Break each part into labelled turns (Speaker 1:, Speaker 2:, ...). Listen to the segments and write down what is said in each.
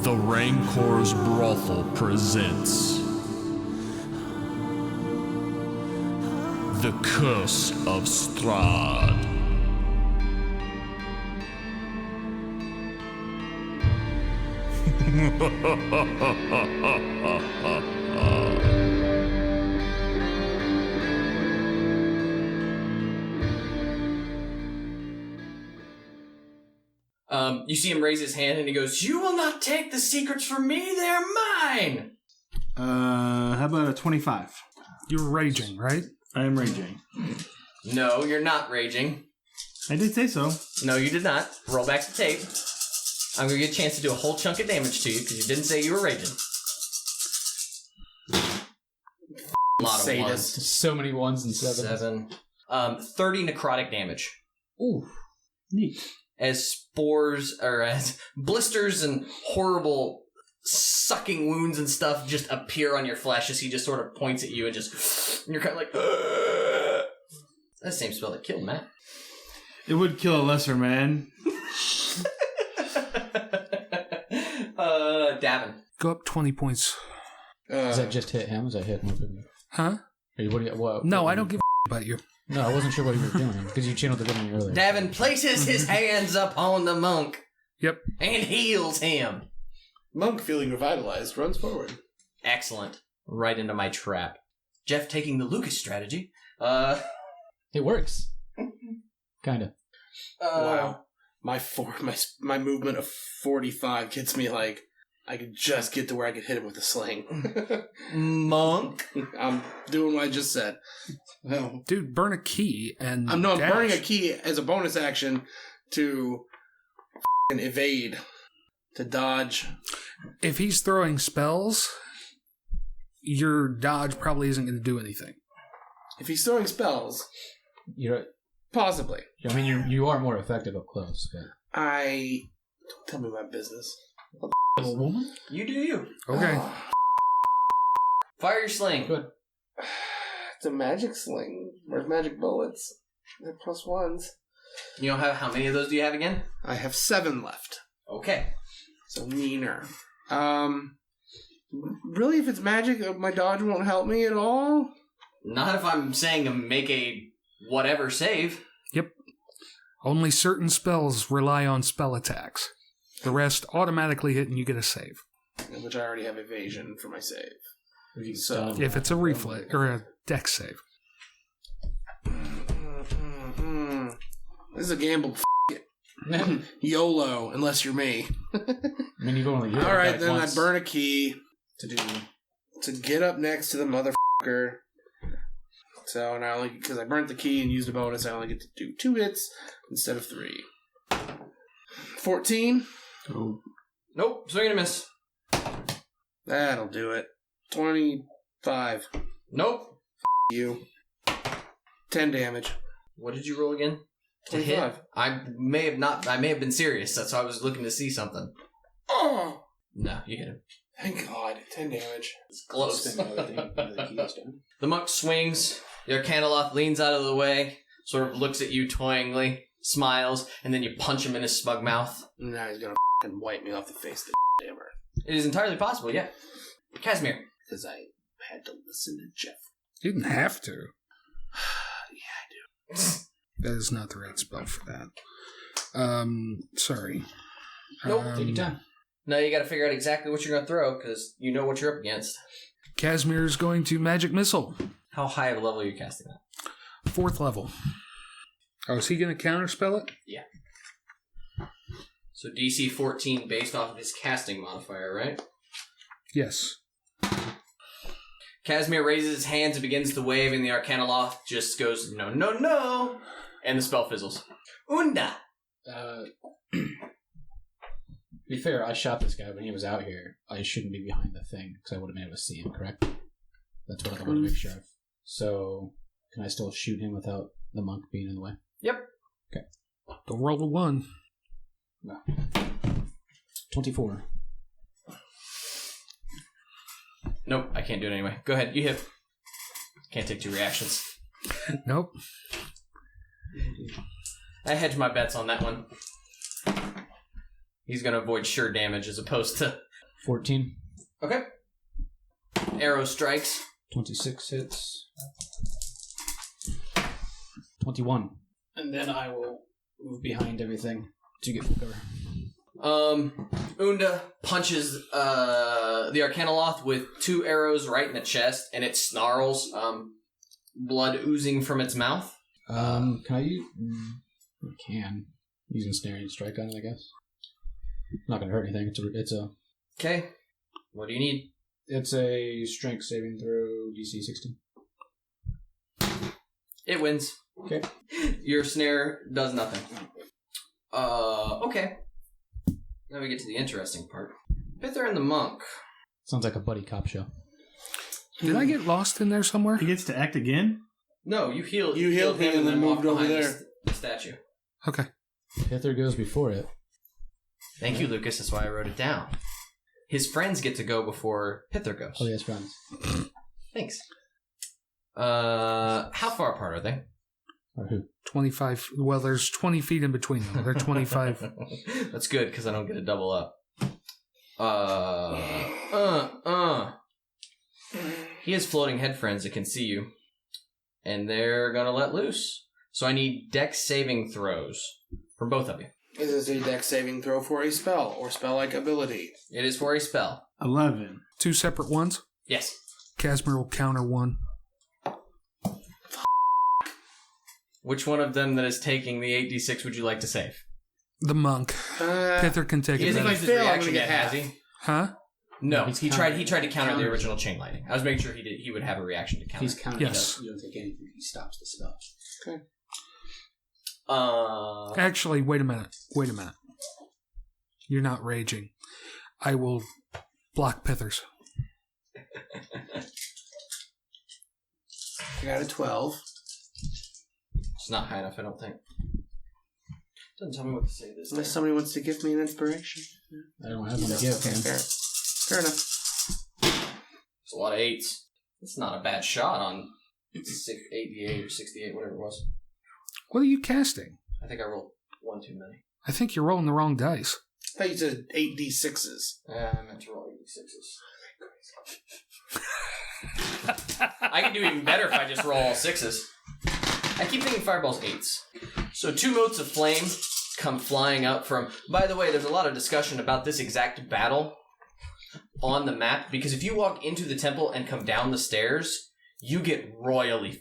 Speaker 1: The Rancor's Brothel presents The Curse of Strahd.
Speaker 2: You see him raise his hand and he goes, "You will not take the secrets from me, they're mine!"
Speaker 3: How about a 25?
Speaker 4: You're raging, right?
Speaker 3: I am raging.
Speaker 2: No, you're not raging.
Speaker 3: I did say so.
Speaker 2: No, you did not. Roll back the tape. I'm going to get a chance to do a whole chunk of damage to you because you didn't say you were raging. A lot of ones.
Speaker 5: So many ones and sevens.
Speaker 2: 30 necrotic damage.
Speaker 3: Ooh, neat.
Speaker 2: As spores, or as blisters and horrible sucking wounds and stuff just appear on your flesh as he just sort of points at you and just, and you're kind of like, Ugh. That's the same spell that killed Matt.
Speaker 3: It would kill a lesser man.
Speaker 2: Davun.
Speaker 4: Go up 20 points.
Speaker 5: Does that just hit him? Does that hit him?
Speaker 4: Huh?
Speaker 5: No,
Speaker 4: I don't give a about you.
Speaker 5: No, I wasn't sure what you were doing because you channeled the villain earlier.
Speaker 2: Davun places his hands upon the monk.
Speaker 4: Yep.
Speaker 2: And heals him.
Speaker 6: Monk, feeling revitalized, runs forward.
Speaker 2: Excellent. Right into my trap. Jeff taking the Lucas strategy.
Speaker 5: It works. Kinda.
Speaker 6: Wow. My movement of 45 gets me like, I could just get to where I could hit him with a sling.
Speaker 2: Monk.
Speaker 6: I'm doing what I just said. No.
Speaker 4: Dude, burn a key and
Speaker 6: I'm
Speaker 4: dash.
Speaker 6: burning a key as a bonus action to evade, to dodge.
Speaker 4: If he's throwing spells, your dodge probably isn't going to do anything.
Speaker 6: If he's throwing spells, possibly.
Speaker 5: I mean, you are more effective up close. But...
Speaker 6: Don't tell me my business.
Speaker 5: A woman?
Speaker 2: You do you.
Speaker 4: Okay.
Speaker 2: Fire your sling.
Speaker 5: Good.
Speaker 6: It's a magic sling. Where's magic bullets? They're +1s.
Speaker 2: You know how many of those do you have again?
Speaker 6: I have 7 left.
Speaker 2: Okay.
Speaker 6: So meaner. Really, if it's magic, my dodge won't help me at all?
Speaker 2: Not if I'm saying make a whatever save.
Speaker 4: Yep. Only certain spells rely on spell attacks. The rest automatically hit and you get a save.
Speaker 6: Which I already have evasion for my save.
Speaker 5: So
Speaker 4: if it's a reflex or a dex save.
Speaker 6: This is a gamble. YOLO, unless you're me.
Speaker 5: I mean, you've only
Speaker 6: all right, then once. I burn a key to get up next to the motherfucker. So now, because I burnt the key and used a bonus, I only get to do 2 hits instead of 3. 14.
Speaker 5: Oh.
Speaker 2: Nope, swing and a miss.
Speaker 6: That'll do it. 25.
Speaker 2: Nope.
Speaker 6: You. 10 damage.
Speaker 2: What did you roll again?
Speaker 6: 25.
Speaker 2: To hit? I may have been serious. That's why I was looking to see something.
Speaker 6: Oh!
Speaker 2: No, you hit him.
Speaker 6: Thank God. 10 damage.
Speaker 2: It's close. The monk swings. The arcanloth leans out of the way, sort of looks at you toyingly, smiles, and then you punch him in his smug mouth.
Speaker 6: Now he's gonna wipe me off the face of the damn earth.
Speaker 2: It is entirely possible, yeah. Casimir.
Speaker 6: Because I had to listen to Jeff.
Speaker 4: You didn't have to.
Speaker 6: Yeah, I do.
Speaker 4: That is not the right spell for that. Sorry.
Speaker 2: Nope.
Speaker 5: Take your time.
Speaker 2: No, you gotta figure out exactly what you're gonna throw, because you know what you're up against.
Speaker 4: Casimir is going to magic missile.
Speaker 2: How high of a level are you casting that?
Speaker 4: 4th level. Oh, is he going to counterspell it?
Speaker 2: Yeah. So DC 14 based off of his casting modifier, right?
Speaker 4: Yes.
Speaker 2: Casimir raises his hands and begins to wave, and the arcanloth just goes, no, no, no, and the spell fizzles. Unda!
Speaker 5: To be fair, I shot this guy when he was out here. I shouldn't be behind the thing, because I would have been able to see him, correct? That's what I want to make sure of. So, can I still shoot him without the monk being in the way?
Speaker 2: Yep.
Speaker 5: Okay.
Speaker 4: Don't roll a 1.
Speaker 5: No. 24.
Speaker 2: Nope, I can't do it anyway. Go ahead, you hit. Can't take 2 reactions.
Speaker 4: Nope.
Speaker 2: I hedge my bets on that one. He's going to avoid sure damage as opposed to
Speaker 5: 14.
Speaker 2: Okay. Arrow strikes.
Speaker 5: 26 hits. 21. And then I will move behind everything to get full cover.
Speaker 2: Unda punches the arcanloth with 2 arrows right in the chest, and it snarls, blood oozing from its mouth.
Speaker 5: Can I use... I can. Using snaring strike on it, I guess. Not gonna hurt anything. It's a...
Speaker 2: Okay. What do you need?
Speaker 5: It's a strength saving throw, DC 16.
Speaker 2: It wins.
Speaker 5: Okay.
Speaker 2: Your snare does nothing. Okay. Now we get to the interesting part. Pithur and the monk.
Speaker 5: Sounds like a buddy cop show.
Speaker 4: Did I get lost in there somewhere?
Speaker 3: He gets to act again?
Speaker 2: No, you healed.
Speaker 6: You healed him and then
Speaker 2: walked
Speaker 6: moved over
Speaker 2: behind
Speaker 6: there.
Speaker 2: The statue.
Speaker 4: Okay.
Speaker 5: Pithur goes before it.
Speaker 2: Thank you, Lucas. That's why I wrote it down. His friends get to go before Pithur goes.
Speaker 5: Oh, he has friends.
Speaker 2: Thanks. How far apart are they?
Speaker 5: Or who?
Speaker 4: 25. Well, there's 20 feet in between them. They're 25.
Speaker 2: That's good, because I don't get a double up. He has floating head friends that can see you. And they're gonna let loose. So I need dex saving throws from both of you.
Speaker 6: Is this a dex saving throw for a spell or spell-like ability?
Speaker 2: It is for a spell.
Speaker 3: 11.
Speaker 4: 2 separate ones.
Speaker 2: Yes.
Speaker 4: Casimir will counter 1.
Speaker 2: Which one of them that is taking the 8d6 would you like to save?
Speaker 4: The monk. Pithur can take
Speaker 2: He
Speaker 4: it.
Speaker 2: hasn't
Speaker 6: if I
Speaker 2: used his
Speaker 6: fail, I'm
Speaker 2: reaction
Speaker 6: gonna
Speaker 2: yet,
Speaker 6: get
Speaker 2: has
Speaker 6: half.
Speaker 2: he?
Speaker 4: Huh?
Speaker 2: No,
Speaker 5: he's
Speaker 2: he tried to counter the
Speaker 5: counters.
Speaker 2: original chain lightning. I was making sure he would have a reaction to
Speaker 5: If
Speaker 2: counter.
Speaker 5: he's countered,
Speaker 4: Yes.
Speaker 5: you don't take anything. He stops the spell.
Speaker 4: Actually, wait a minute. You're not raging. I will block Pithers.
Speaker 6: I got a 12.
Speaker 2: It's not high enough, I don't think. Doesn't tell me what to say this
Speaker 6: Unless
Speaker 2: time.
Speaker 6: somebody wants to give me an inspiration.
Speaker 5: I don't have one to give,
Speaker 6: Okay,
Speaker 5: man.
Speaker 6: fair enough.
Speaker 2: It's a lot of 8s. It's not a bad shot on 88 or 68, whatever it was.
Speaker 4: What are you casting?
Speaker 2: I think I rolled 1 too many.
Speaker 4: I think you're rolling the wrong dice.
Speaker 6: I thought you said 8d6s.
Speaker 2: I meant to roll 86s. I can do even better if I just roll all 6s. I keep thinking fireball's 8s. So 2 motes of flame come flying up from... By the way, there's a lot of discussion about this exact battle on the map, because if you walk into the temple and come down the stairs, you get royally f***ed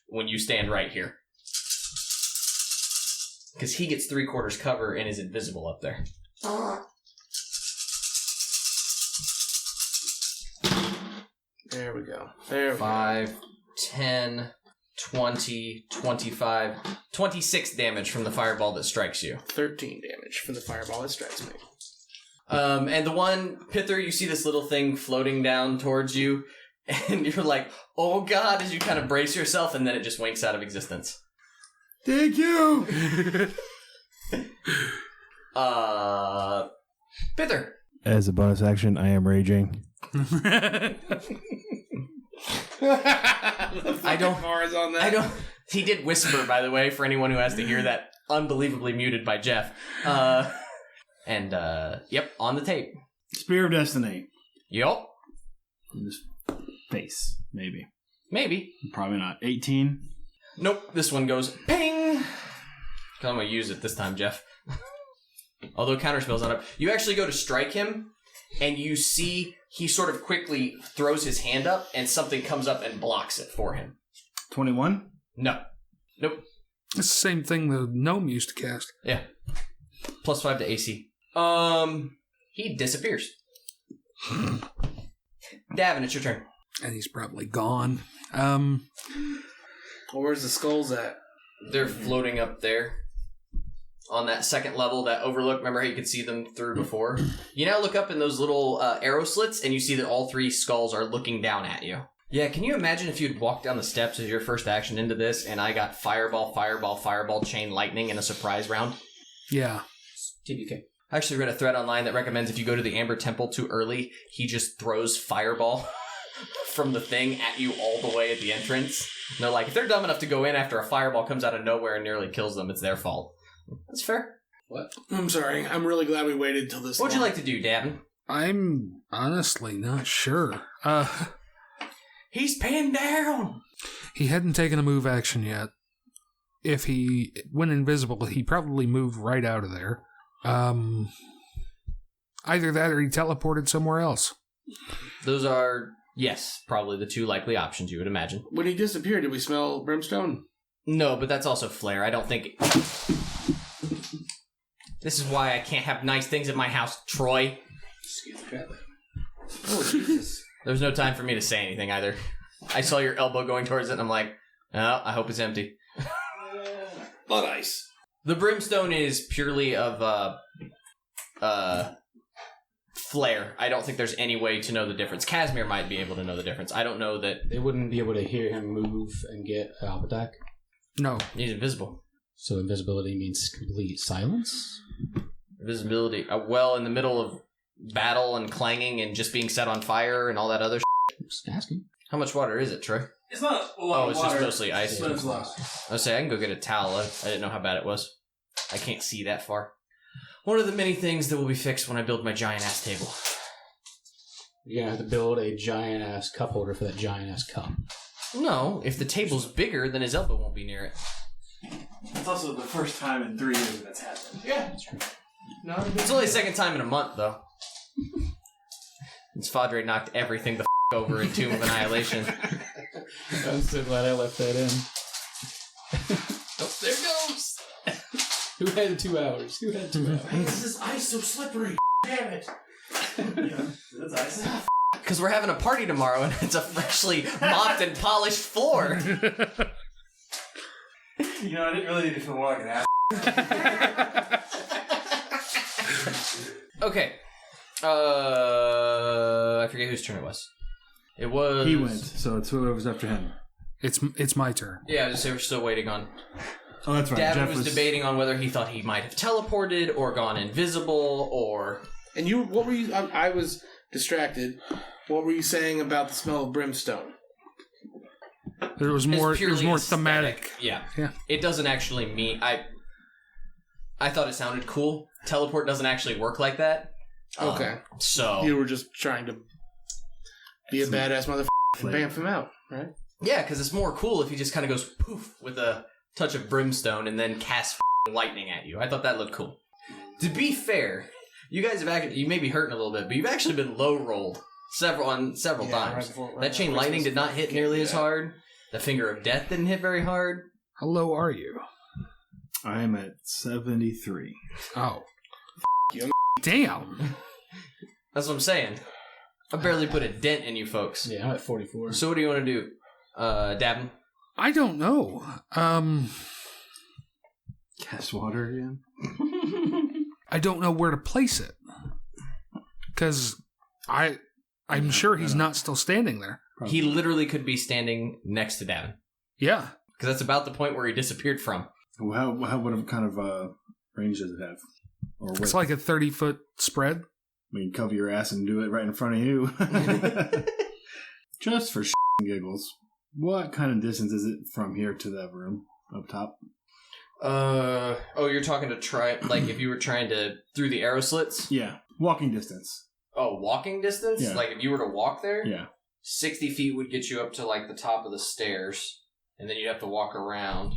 Speaker 2: when you stand right here. Because he gets 3/4 cover and is invisible up there.
Speaker 6: There we go. There we go.
Speaker 2: 5, 10, 20, 25, 26 damage from the fireball that strikes you.
Speaker 6: 13 damage from the fireball that strikes me.
Speaker 2: And the one, Pithur, you see this little thing floating down towards you, and you're like, oh god, as you kind of brace yourself, and then it just winks out of existence.
Speaker 3: Thank you!
Speaker 2: Pithur.
Speaker 7: As a bonus action, I am raging.
Speaker 2: I don't...
Speaker 6: Bars on that.
Speaker 2: I don't... He did whisper, by the way, for anyone who has to hear that, unbelievably muted by Jeff. Yep, on the tape.
Speaker 3: Spear of Destiny.
Speaker 2: Yup.
Speaker 3: In his face, maybe.
Speaker 2: Maybe.
Speaker 3: Probably not. 18.
Speaker 2: Nope, this one goes ping! I'm going to use it this time, Jeff. Although counterspell's not up. You actually go to strike him, and you see he sort of quickly throws his hand up, and something comes up and blocks it for him.
Speaker 3: 21.
Speaker 2: No. Nope.
Speaker 4: It's the same thing the gnome used to cast.
Speaker 2: Yeah. +5 to AC. He disappears. Davin, it's your turn.
Speaker 4: And he's probably gone.
Speaker 6: Well, where's the skulls at?
Speaker 2: They're floating up there. On that second level, that overlook. Remember how you could see them through before? You now look up in those little arrow slits, and you see that all 3 skulls are looking down at you. Yeah, can you imagine if you'd walked down the steps as your first action into this, and I got fireball, chain lightning in a surprise round?
Speaker 4: Yeah.
Speaker 5: TBK.
Speaker 2: I actually read a thread online that recommends if you go to the Amber Temple too early, he just throws fireball from the thing at you all the way at the entrance. And they're like, if they're dumb enough to go in after a fireball comes out of nowhere and nearly kills them, it's their fault. That's fair.
Speaker 5: What?
Speaker 6: I'm sorry. I'm really glad we waited till this
Speaker 2: What would you
Speaker 6: long.
Speaker 2: like to do, Davin?
Speaker 4: I'm Honestly, not sure.
Speaker 2: He's pinned down!
Speaker 4: He hadn't taken a move action yet. If he went invisible, he probably moved right out of there. Either that or he teleported somewhere else.
Speaker 2: Those are, yes, probably the two likely options you would imagine.
Speaker 6: When he disappeared, did we smell brimstone?
Speaker 2: No, but that's also flare. I don't think... This is why I can't have nice things at my house, Troy.
Speaker 5: Excuse the crap.
Speaker 6: Oh, Jesus.
Speaker 2: There's no time for me to say anything either. I saw your elbow going towards it, and I'm like, oh, I hope it's empty.
Speaker 6: Blood ice.
Speaker 2: The brimstone is purely of flare. I don't think there's any way to know the difference. Casimir might be able to know the difference. I don't know that
Speaker 5: They wouldn't be able to hear him move and get an alp attack.
Speaker 4: No.
Speaker 2: he's invisible.
Speaker 5: So invisibility means complete silence?
Speaker 2: Invisibility. Well, in the middle of battle and clanging and just being set on fire and all that other
Speaker 5: I'm just asking.
Speaker 2: How much water is it, Troy?
Speaker 6: It's not a lot
Speaker 2: Oh,
Speaker 6: of
Speaker 2: it's
Speaker 6: water.
Speaker 2: just mostly ice.
Speaker 6: But it's lost.
Speaker 2: I was saying I can go get a towel. I didn't know how bad it was. I can't see that far. One of the many things that will be fixed when I build my giant ass table.
Speaker 5: You're going to have to build a giant-ass cup holder for that giant-ass cup.
Speaker 2: No, if the table's bigger, then his elbow won't be near it.
Speaker 3: It's also the first time in 3 years that's happened.
Speaker 2: Yeah.
Speaker 5: That's true.
Speaker 2: It's only the second time in a month, though. Since Fadre knocked everything the over in Tomb of Annihilation.
Speaker 5: I'm so glad I left that in.
Speaker 2: Oh, there it goes!
Speaker 5: Who had 2 hours? Who had 2 hours?
Speaker 6: This is ice so slippery. Damn it.
Speaker 3: That's ice.
Speaker 2: Because we're having a party tomorrow, and it's a freshly mopped and polished floor.
Speaker 3: You know, I didn't really need to feel more like an ass.
Speaker 2: Okay. I forget whose turn it was. It was...
Speaker 3: He went, so it's whoever's after him.
Speaker 4: It's my turn.
Speaker 2: Yeah, I was just say we're still waiting on...
Speaker 3: Oh, that's right.
Speaker 2: Davun
Speaker 3: Jeff
Speaker 2: was debating on whether he thought he might have teleported or gone invisible or...
Speaker 6: And you, what were you? I was distracted. What were you saying about the smell of brimstone?
Speaker 4: There was
Speaker 2: It's
Speaker 4: more. It
Speaker 2: purely
Speaker 4: was more
Speaker 2: aesthetic.
Speaker 4: thematic.
Speaker 2: Yeah.
Speaker 4: Yeah.
Speaker 2: It doesn't actually mean... I thought it sounded cool. Teleport doesn't actually work like that.
Speaker 6: Okay.
Speaker 2: So...
Speaker 6: You were just trying to be a badass motherfucker and bamf him out, right?
Speaker 2: Yeah, because it's more cool if he just kind of goes poof with a touch of brimstone and then casts lightning at you. I thought that looked cool. To be fair, you guys have actually, you may be hurting a little bit, but you've actually been low rolled several times. That chain lightning did not hit nearly as hard. The finger of death didn't hit very hard.
Speaker 4: How low are you?
Speaker 3: I am at 73.
Speaker 4: Oh.
Speaker 6: You.
Speaker 4: Damn.
Speaker 2: That's what I'm saying. I barely put a dent in you folks.
Speaker 5: Yeah, I'm at 44.
Speaker 2: So what do you want to do, Davin?
Speaker 4: I don't know.
Speaker 3: Cast water again?
Speaker 4: I don't know where to place it. Because I'm sure he's not still standing there.
Speaker 2: He literally could be standing next to Davin.
Speaker 4: Yeah.
Speaker 2: Because that's about the point where he disappeared from.
Speaker 3: What kind of range does it have? Or
Speaker 4: It's
Speaker 3: width?
Speaker 4: like a 30-foot spread.
Speaker 3: I mean, cover your ass and do it right in front of you. Just for giggles. What kind of distance is it from here to that room up top?
Speaker 2: You're talking to try, like if you were trying to, through the arrow slits?
Speaker 3: Yeah. Walking distance.
Speaker 2: Oh, walking distance?
Speaker 3: Yeah.
Speaker 2: Like if you were to walk there?
Speaker 3: Yeah.
Speaker 2: 60 feet would get you up to like the top of the stairs, and then you'd have to walk around.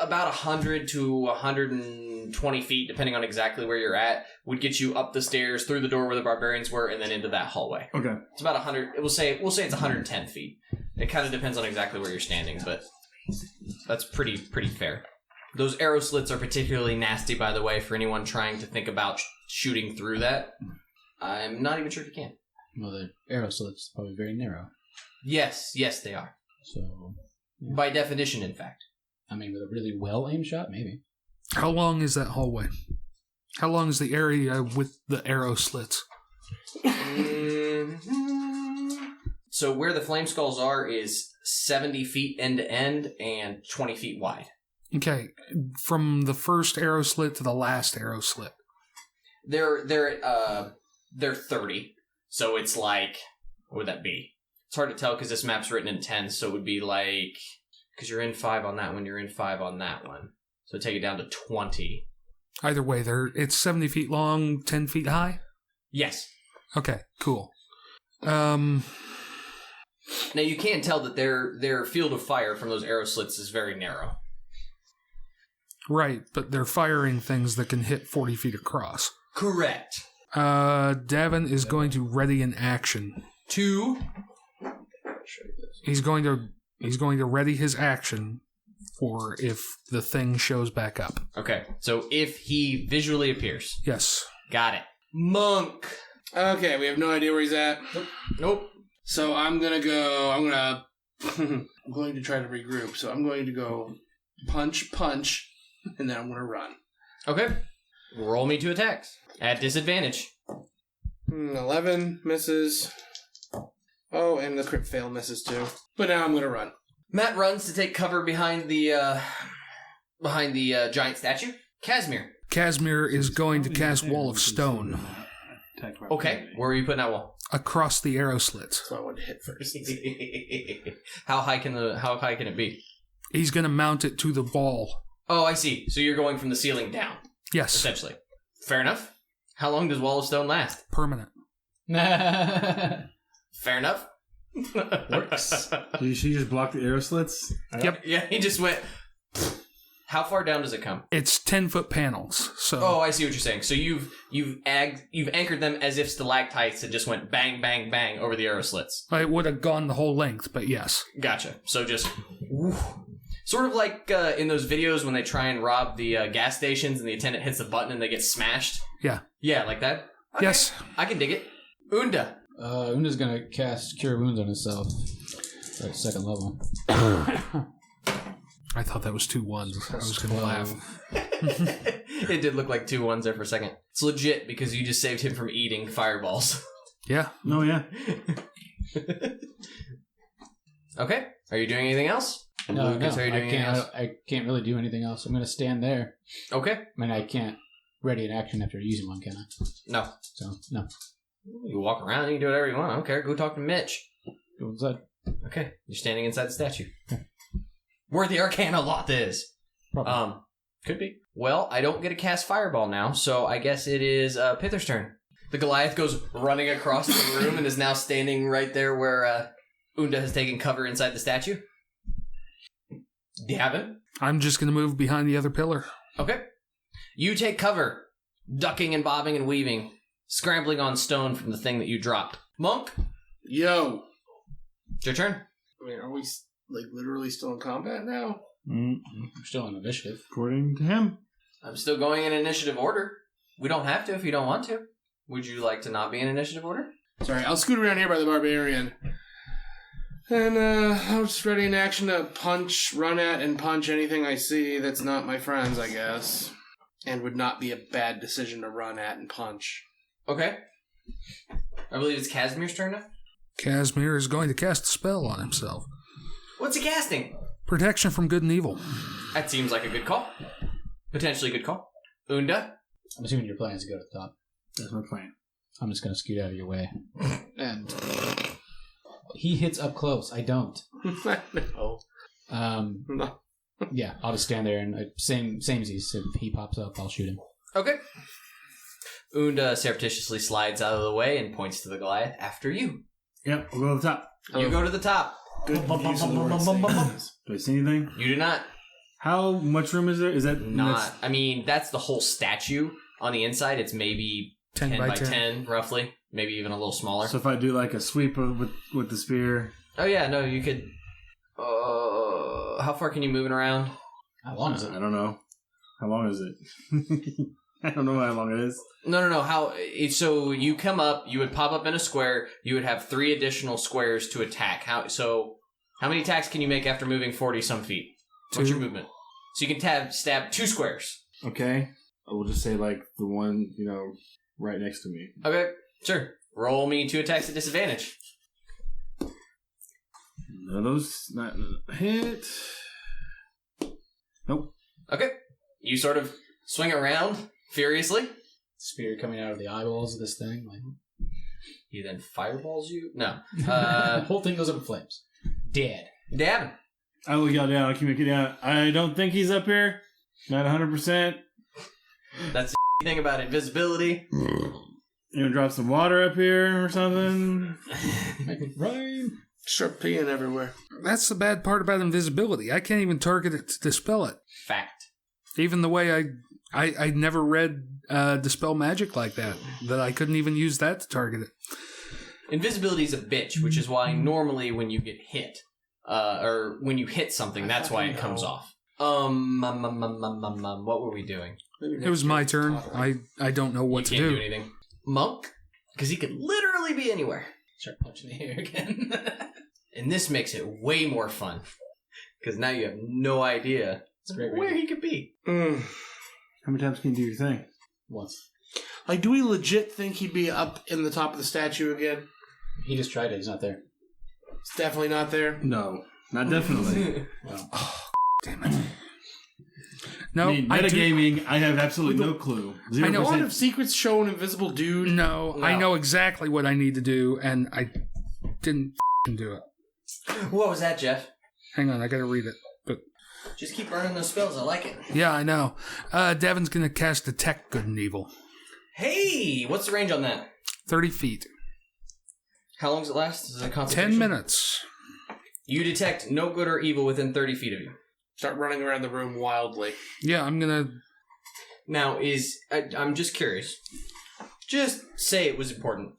Speaker 2: About 100 to 120 feet, depending on exactly where you're at, would get you up the stairs, through the door where the barbarians were, and then into that hallway.
Speaker 3: Okay.
Speaker 2: It's about 100. We'll say it's 110 feet. It kind of depends on exactly where you're standing, but that's pretty fair. Those arrow slits are particularly nasty, by the way, for anyone trying to think about shooting through that. I'm not even sure if you can.
Speaker 5: Well, the arrow slit's probably very narrow.
Speaker 2: Yes, they are.
Speaker 5: So, yeah.
Speaker 2: By definition, in fact.
Speaker 5: I mean, with a really well-aimed shot, maybe.
Speaker 4: How long is that hallway? How long is the area with the arrow slits?
Speaker 2: So where the flame skulls are is 70 feet end to end and 20 feet wide.
Speaker 4: Okay, from the first arrow slit to the last arrow slit.
Speaker 2: They're 30. So it's like, what would that be? It's hard to tell because this map's written in 10, so it would be like, because you're in 5 on that one, you're in 5 on that one. So take it down to 20.
Speaker 4: Either way, it's 70 feet long, 10 feet high.
Speaker 2: Yes.
Speaker 4: Okay, cool.
Speaker 2: Now you can tell that their field of fire from those arrow slits is very narrow.
Speaker 4: Right, but they're firing things that can hit 40 feet across.
Speaker 2: Correct.
Speaker 4: Davun is going to ready an action.
Speaker 2: Two.
Speaker 4: He's going to ready his action for if the thing shows back up.
Speaker 2: Okay, so if he visually appears.
Speaker 4: Yes.
Speaker 2: Got it. Monk.
Speaker 6: Okay, we have no idea where he's at.
Speaker 2: Nope.
Speaker 6: So I'm going to try to regroup. So I'm going to go punch, and then I'm going to run.
Speaker 2: Okay. Roll me 2 attacks. At disadvantage.
Speaker 6: 11 misses. Oh, and the crit fail misses too. But now I'm going to run.
Speaker 2: Matt runs to take cover behind the giant statue.
Speaker 4: Casimir is going to cast Wall of Stone
Speaker 2: Okay, where are you putting that wall?
Speaker 4: across the arrow slits.
Speaker 6: So I want to hit first.
Speaker 2: How high can it be?
Speaker 4: He's going to mount it to the wall.
Speaker 2: Oh, I see. So you're going from the ceiling down,
Speaker 4: Yes,
Speaker 2: essentially. Fair enough. How long does Wall of Stone last?
Speaker 4: permanent.
Speaker 2: Fair enough.
Speaker 5: Works.
Speaker 3: Did she just block the arrow slits?
Speaker 4: Yep.
Speaker 2: Yeah, he just went. How far down does it come?
Speaker 4: It's 10-foot panels. So
Speaker 2: Oh, I see what you're saying. So you've anchored them as if stalactites had just went bang, bang, bang over the arrow slits.
Speaker 4: it would have gone the whole length, but yes.
Speaker 2: Gotcha. So just woof. Sort of like in those videos when they try and rob the gas stations and the attendant hits the button and they get smashed.
Speaker 4: Yeah.
Speaker 2: Yeah, like that. Okay.
Speaker 4: Yes.
Speaker 2: I can dig it. Unda.
Speaker 5: Unda's gonna cast Cure Wounds on himself at 2nd level.
Speaker 4: I thought that was 2 ones. I was going to laugh.
Speaker 2: It did look like 2 1s there for a second. It's legit because you just saved him from eating fireballs.
Speaker 4: Yeah.
Speaker 3: Oh, yeah.
Speaker 2: Okay. Are you doing anything else?
Speaker 5: No,
Speaker 2: Lucas, are you doing anything else?
Speaker 5: I can't really do anything else. I'm gonna stand there.
Speaker 2: Okay.
Speaker 5: I mean, I can't ready an action after using one, can I?
Speaker 2: No.
Speaker 5: So, no.
Speaker 2: You walk around, you can do whatever you want. I don't care. Go talk to Mitch.
Speaker 5: Go inside.
Speaker 2: Okay. You're standing inside the statue. Where the arcanloth is.
Speaker 5: Probably.
Speaker 2: Could be. Well, I don't get to cast fireball now, so I guess it is Pithur's turn. The Goliath goes running across the room and is now standing right there where Unda has taken cover inside the statue. Davun?
Speaker 4: I'm just going to move behind the other pillar.
Speaker 2: Okay. You take cover, ducking and bobbing and weaving, scrambling on stone from the thing that you dropped. Monk,
Speaker 6: Yo.
Speaker 2: it's your turn.
Speaker 6: I mean, are we literally still in combat now?
Speaker 5: We're still on initiative.
Speaker 3: According to him.
Speaker 2: I'm still going in initiative order. We don't have to if you don't want to. Would you like to not be in initiative order?
Speaker 6: Sorry, I'll scoot around here by the barbarian. And I'll just ready an action to run at and punch anything I see that's not my friends, I guess. And would not be a bad decision to run at and punch.
Speaker 2: Okay. I believe it's Casimir's turn now.
Speaker 4: Casimir is going to cast a spell on himself.
Speaker 2: What's he casting?
Speaker 4: Protection from good and evil.
Speaker 2: That seems like a good call. Potentially a good call. Unda?
Speaker 5: I'm assuming your plan is to go to the top.
Speaker 3: That's my plan.
Speaker 5: I'm just gonna scoot out of your way. And he hits up close. I don't.
Speaker 6: No. No.
Speaker 5: Yeah, I'll just stand there and same as if he pops up, I'll shoot him.
Speaker 2: Okay. Unda surreptitiously slides out of the way and points to the Goliath after you.
Speaker 3: Yep, we'll go to the top.
Speaker 2: You go to the top.
Speaker 3: Good use of the word things. Do I see anything?
Speaker 2: You do not.
Speaker 3: How much room is there? Is that
Speaker 2: Not. I mean, that's the whole statue. On the inside, it's maybe 10 by 10, roughly. Maybe even a little smaller.
Speaker 3: So if I do like a sweep with the spear.
Speaker 2: Oh, yeah, no, you could... how far can you move it around?
Speaker 5: How long is it?
Speaker 3: I don't know. How long is it? I don't know how long it is.
Speaker 2: No. So you come up, you would pop up in a square, you would have 3 additional squares to attack. How many attacks can you make after moving 40-some feet? What's your movement? So you can stab 2 squares.
Speaker 3: Okay. I will just say like the one, right next to me.
Speaker 2: Okay, sure. Roll me 2 attacks at disadvantage.
Speaker 3: None of those not hit. Nope.
Speaker 2: Okay. You sort of swing around furiously.
Speaker 5: Spear coming out of the eyeballs of this thing. Like,
Speaker 2: He then fireballs you? No.
Speaker 5: the whole thing goes up in flames. Dead.
Speaker 2: Davun.
Speaker 3: I will yell down. I'll keep it down. I don't think he's up here. Not 100%.
Speaker 2: That's the thing about invisibility.
Speaker 3: You gonna drop some water up here or something?
Speaker 5: Make it rain.
Speaker 6: Start peeing everywhere.
Speaker 4: That's the bad part about invisibility. I can't even target it to dispel it.
Speaker 2: Fact.
Speaker 4: Even the way I never read Dispel Magic like that I couldn't even use that to target it.
Speaker 2: Invisibility is a bitch, which is why normally when you get hit, or when you hit something, that's why it comes off. What were we doing?
Speaker 4: It was my turn. I don't know what to
Speaker 2: You can't
Speaker 4: do.
Speaker 2: do anything. Monk? Because he could literally be anywhere.
Speaker 5: Start punching the air again.
Speaker 2: And this makes it way more fun. Because now you have no idea where he could be.
Speaker 3: How many times can you do your thing?
Speaker 5: Once.
Speaker 6: Like, do we legit think he'd be up in the top of the statue again?
Speaker 5: He just tried it. He's not there.
Speaker 6: It's definitely not there.
Speaker 3: No, not definitely.
Speaker 5: Well,
Speaker 4: Damn it. No,
Speaker 3: I mean,
Speaker 4: I do.
Speaker 3: metagaming, I have absolutely no clue. 0%.
Speaker 4: I know.
Speaker 6: Lot of secrets show an invisible dude.
Speaker 4: No, I know exactly what I need to do, and I didn't do it.
Speaker 2: What was that, Jeff?
Speaker 4: Hang on, I gotta read it. But
Speaker 2: Just keep burning those spells. I like it.
Speaker 4: yeah, I know. Davun's gonna cast Detect Good and Evil.
Speaker 2: Hey, what's the range on that?
Speaker 4: 30 feet.
Speaker 2: How long does it last? Is it a concentration?
Speaker 4: 10 minutes.
Speaker 2: You detect no good or evil within 30 feet of you.
Speaker 6: Start running around the room wildly.
Speaker 4: Yeah, I'm gonna...
Speaker 2: Now, I'm just curious. Just say it was important.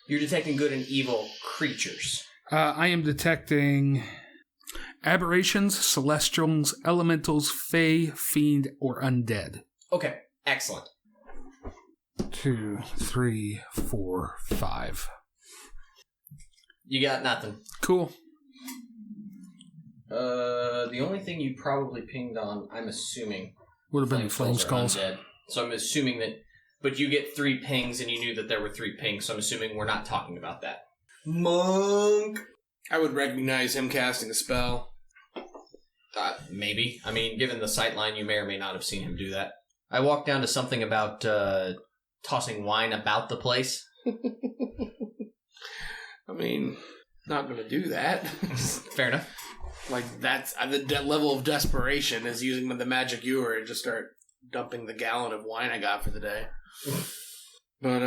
Speaker 2: You're detecting good and evil creatures.
Speaker 4: I am detecting aberrations, celestials, elementals, fae, fiend, or undead.
Speaker 2: Okay, excellent.
Speaker 4: 2, 3, 4, 5.
Speaker 2: You got nothing.
Speaker 4: Cool.
Speaker 2: The only thing you probably pinged on, I'm assuming,
Speaker 4: Would have been flame
Speaker 2: are
Speaker 4: skulls.
Speaker 2: undead. So I'm assuming that, but you get 3 pings, and you knew that there were 3 pings. So I'm assuming we're not talking about that. Monk.
Speaker 6: I would recognize him casting a spell.
Speaker 2: Maybe. I mean, given the sightline, you may or may not have seen him do that. I walked down to something about tossing wine about the place.
Speaker 6: I mean, not going to do that.
Speaker 2: Fair enough.
Speaker 6: Like, that's the level of desperation is using the magic ewer and just start dumping the gallon of wine I got for the day. But,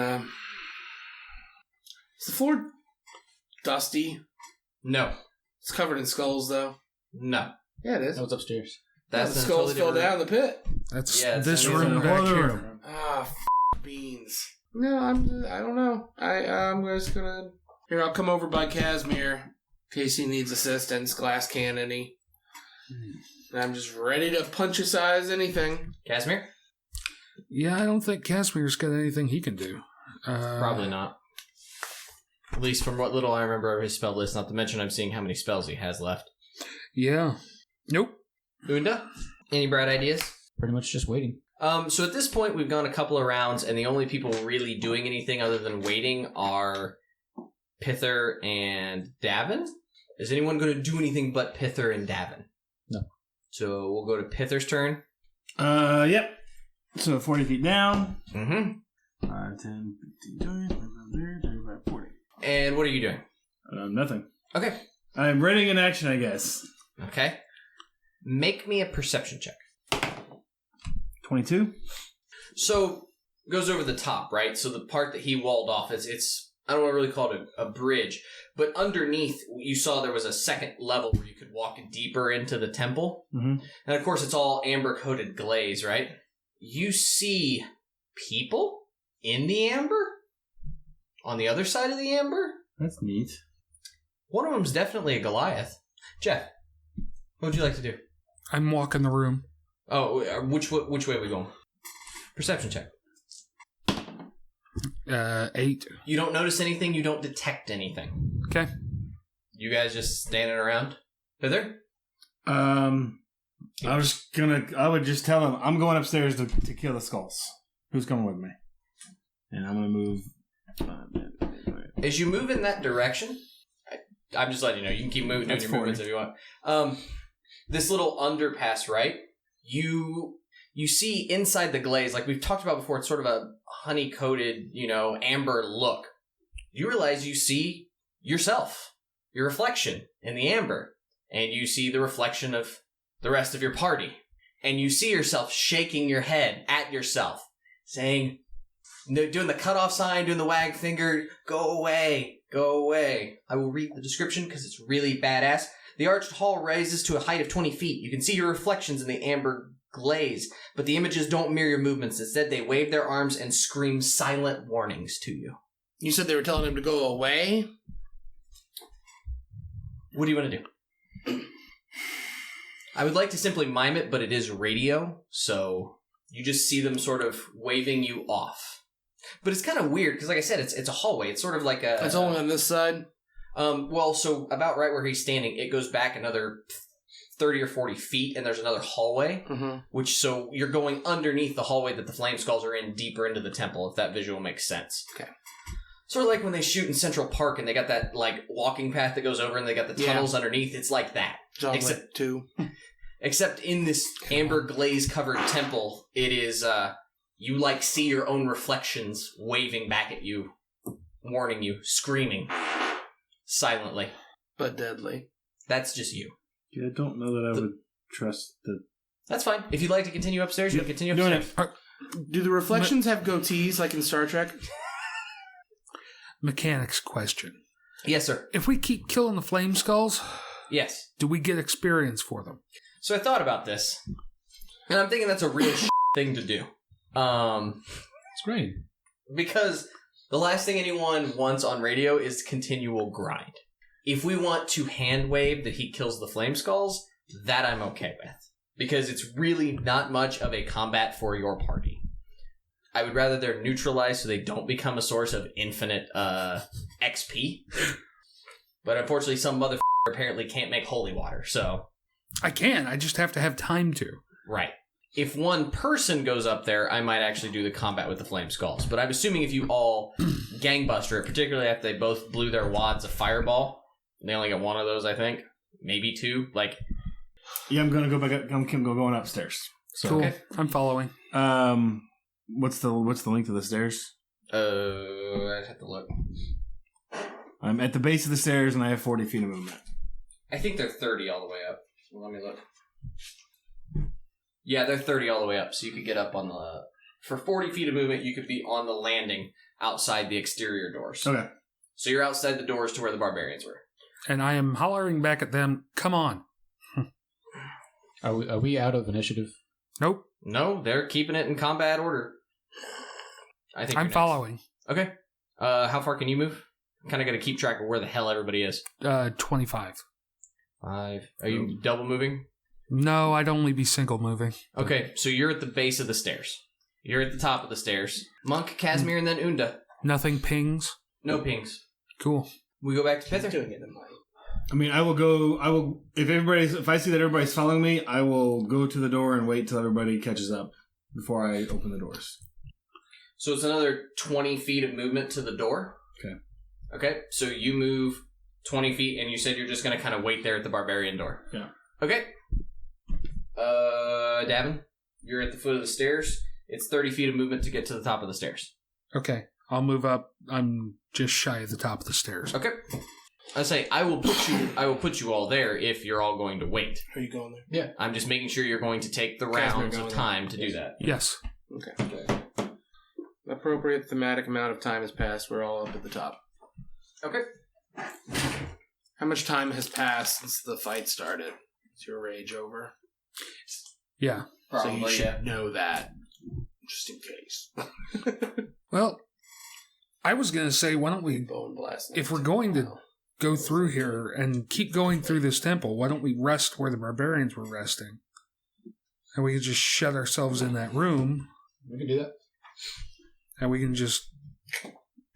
Speaker 6: is the floor dusty?
Speaker 2: No.
Speaker 6: It's covered in skulls, though.
Speaker 2: No.
Speaker 6: Yeah, it is.
Speaker 5: that was upstairs.
Speaker 6: The
Speaker 2: That's
Speaker 6: skulls fell
Speaker 2: totally
Speaker 6: down the pit.
Speaker 4: That's
Speaker 2: Yeah, it's
Speaker 4: this
Speaker 2: in
Speaker 4: room
Speaker 3: the
Speaker 4: back
Speaker 3: other
Speaker 4: here.
Speaker 3: room.
Speaker 6: Ah, beans. No, I don't know. I'm just gonna... Here, I'll come over by Casimir in case he needs assistance, glass cannon-y. And I'm just ready to punch his eyes anything.
Speaker 2: Casimir?
Speaker 4: Yeah, I don't think Casimir's got anything he can do.
Speaker 2: Probably not. At least from what little I remember of his spell list, not to mention I'm seeing how many spells he has left.
Speaker 4: Yeah. Nope.
Speaker 2: Unda? Any bright ideas?
Speaker 5: Pretty much just waiting.
Speaker 2: So at this point, we've gone a couple of rounds, and the only people really doing anything other than waiting are Pithur and Davun. Is anyone going to do anything but Pithur and Davun?
Speaker 5: No.
Speaker 2: So we'll go to Pithur's turn.
Speaker 3: Yep. So 40 feet down.
Speaker 2: Mm-hmm.
Speaker 3: 5, 10, 15, 20, 25, 30, 35, 40.
Speaker 2: And what are you doing?
Speaker 3: Nothing.
Speaker 2: Okay.
Speaker 3: I'm ready in action, I guess.
Speaker 2: Okay. Make me a perception check.
Speaker 3: 22.
Speaker 2: So, goes over the top, right? So the part that he walled off, it's I don't want to really call it a bridge, but underneath, you saw there was a second level where you could walk deeper into the temple.
Speaker 3: Mm-hmm.
Speaker 2: And of course, it's all amber-coated glaze, right? You see people in the amber? On the other side of the amber?
Speaker 3: That's neat.
Speaker 2: One of them's definitely a Goliath. Jeff, what would you like to do?
Speaker 4: I'm walking the room.
Speaker 2: Oh, which way are we going? Perception check.
Speaker 4: 8.
Speaker 2: You don't notice anything, you don't detect anything.
Speaker 4: Okay.
Speaker 2: You guys just standing around? Pithur?
Speaker 3: I would just tell him, I'm going upstairs to kill the skulls. Who's coming with me? And I'm going to move.
Speaker 2: As you move in that direction, I'm just letting you know, you can keep moving, doing
Speaker 3: That's
Speaker 2: your movements if you want. This little underpass, right? You see inside the glaze, like we've talked about before, it's sort of a honey-coated, amber look. You realize you see yourself, your reflection in the amber, and you see the reflection of the rest of your party, and you see yourself shaking your head at yourself, saying, Doing the cutoff sign, doing the wag finger. Go away. Go away. I will read the description because it's really badass. The arched hall rises to a height of 20 feet. You can see your reflections in the amber glaze, but the images don't mirror your movements. Instead, they wave their arms and scream silent warnings to you.
Speaker 6: You said they were telling him to go away?
Speaker 2: What do you want to do? I would like to simply mime it, but it is radio, so you just see them sort of waving you off. But it's kind of weird, because like I said, it's a hallway. It's sort of like a...
Speaker 6: It's only on this side?
Speaker 2: Well, so about right where he's standing, it goes back another 30 or 40 feet, and there's another hallway, which, so you're going underneath the hallway that the flame skulls are in, deeper into the temple, if that visual makes sense.
Speaker 6: Okay.
Speaker 2: Sort of like when they shoot in Central Park, and they got that, like, walking path that goes over, and they got the tunnels underneath. It's like that.
Speaker 6: John Wick 2.
Speaker 2: Except in this amber glaze-covered temple, it is, you, like, see your own reflections waving back at you, warning you, screaming, silently.
Speaker 6: But deadly.
Speaker 2: That's just you.
Speaker 3: Yeah, I don't know that I would trust the...
Speaker 2: That's fine. If you'd like to continue upstairs, you can continue upstairs.
Speaker 6: Do the reflections have goatees like in Star Trek?
Speaker 4: Mechanics question.
Speaker 2: Yes, sir.
Speaker 4: If we keep killing the flame skulls,
Speaker 2: Yes.
Speaker 4: do we get experience for them?
Speaker 2: So I thought about this, and I'm thinking that's a real thing to do.
Speaker 5: It's great.
Speaker 2: Because the last thing anyone wants on radio is continual grind. If we want to hand wave that he kills the flame skulls, that I'm okay with. Because it's really not much of a combat for your party. I would rather they're neutralized so they don't become a source of infinite XP. But unfortunately, some motherfucker apparently can't make holy water, so...
Speaker 4: I can. I just have to have time to.
Speaker 2: Right. If one person goes up there, I might actually do the combat with the flame skulls. But I'm assuming if you all gangbuster it, particularly after they both blew their wads of fireball, and they only get one of those, I think. Maybe two. Like...
Speaker 3: Yeah, I'm gonna go back up. I'm going upstairs. So.
Speaker 4: Cool.
Speaker 2: Okay.
Speaker 4: I'm following.
Speaker 3: What's the length of the stairs?
Speaker 2: I'd have to look.
Speaker 3: I'm at the base of the stairs and I have 40 feet of movement.
Speaker 2: I think they're 30 all the way up. Let me look. Yeah, they're 30 all the way up, so you could get up on the... For 40 feet of movement, you could be on the landing outside the exterior doors.
Speaker 3: Okay.
Speaker 2: So you're outside the doors to where the barbarians were.
Speaker 4: And I am hollering back at them, come on.
Speaker 5: Are we out of initiative?
Speaker 4: Nope.
Speaker 2: No, they're keeping it in combat order. I think
Speaker 4: I'm
Speaker 2: you're next.
Speaker 4: following.
Speaker 2: Okay. How far can you move? Kind of got to keep track of where the hell everybody is.
Speaker 4: 25.
Speaker 2: 5. Are you double moving?
Speaker 4: No, I'd only be single moving.
Speaker 2: Okay, so you're at the base of the stairs. You're at the top of the stairs. Monk, Casimir, and then Unda.
Speaker 4: Nothing pings.
Speaker 2: No pings.
Speaker 4: Cool.
Speaker 2: We go back to Pithur.
Speaker 6: Doing it in light.
Speaker 3: I mean, I will, if I see that everybody's following me, I will go to the door and wait till everybody catches up before I open the doors.
Speaker 2: So it's another 20 feet of movement to the door.
Speaker 3: Okay.
Speaker 2: Okay, so you move 20 feet, and you said you're just going to kind of wait there at the barbarian door.
Speaker 3: Yeah.
Speaker 2: Okay. Davun, you're at the foot of the stairs. It's 30 feet of movement to get to the top of the stairs.
Speaker 4: Okay. I'll move up. I'm just shy of the top of the stairs.
Speaker 2: Okay. I say I will put you all there if you're all going to wait.
Speaker 6: Are you going there?
Speaker 2: Yeah. I'm just making sure you're going to take the rounds of time to do that.
Speaker 4: Yes.
Speaker 6: Okay. Appropriate thematic amount of time has passed. We're all up at the top.
Speaker 2: Okay.
Speaker 6: How much time has passed since the fight started? Is your rage over?
Speaker 4: Yeah.
Speaker 2: Probably,
Speaker 6: so you should
Speaker 2: yeah.
Speaker 6: know that, just in case.
Speaker 4: Well, I was going to say, why don't we,
Speaker 6: Bone blast.
Speaker 4: if we're going to go through here and keep going through this temple, why don't we rest where the barbarians were resting? And we can just shut ourselves in that room,
Speaker 5: We can do that.
Speaker 4: and we can just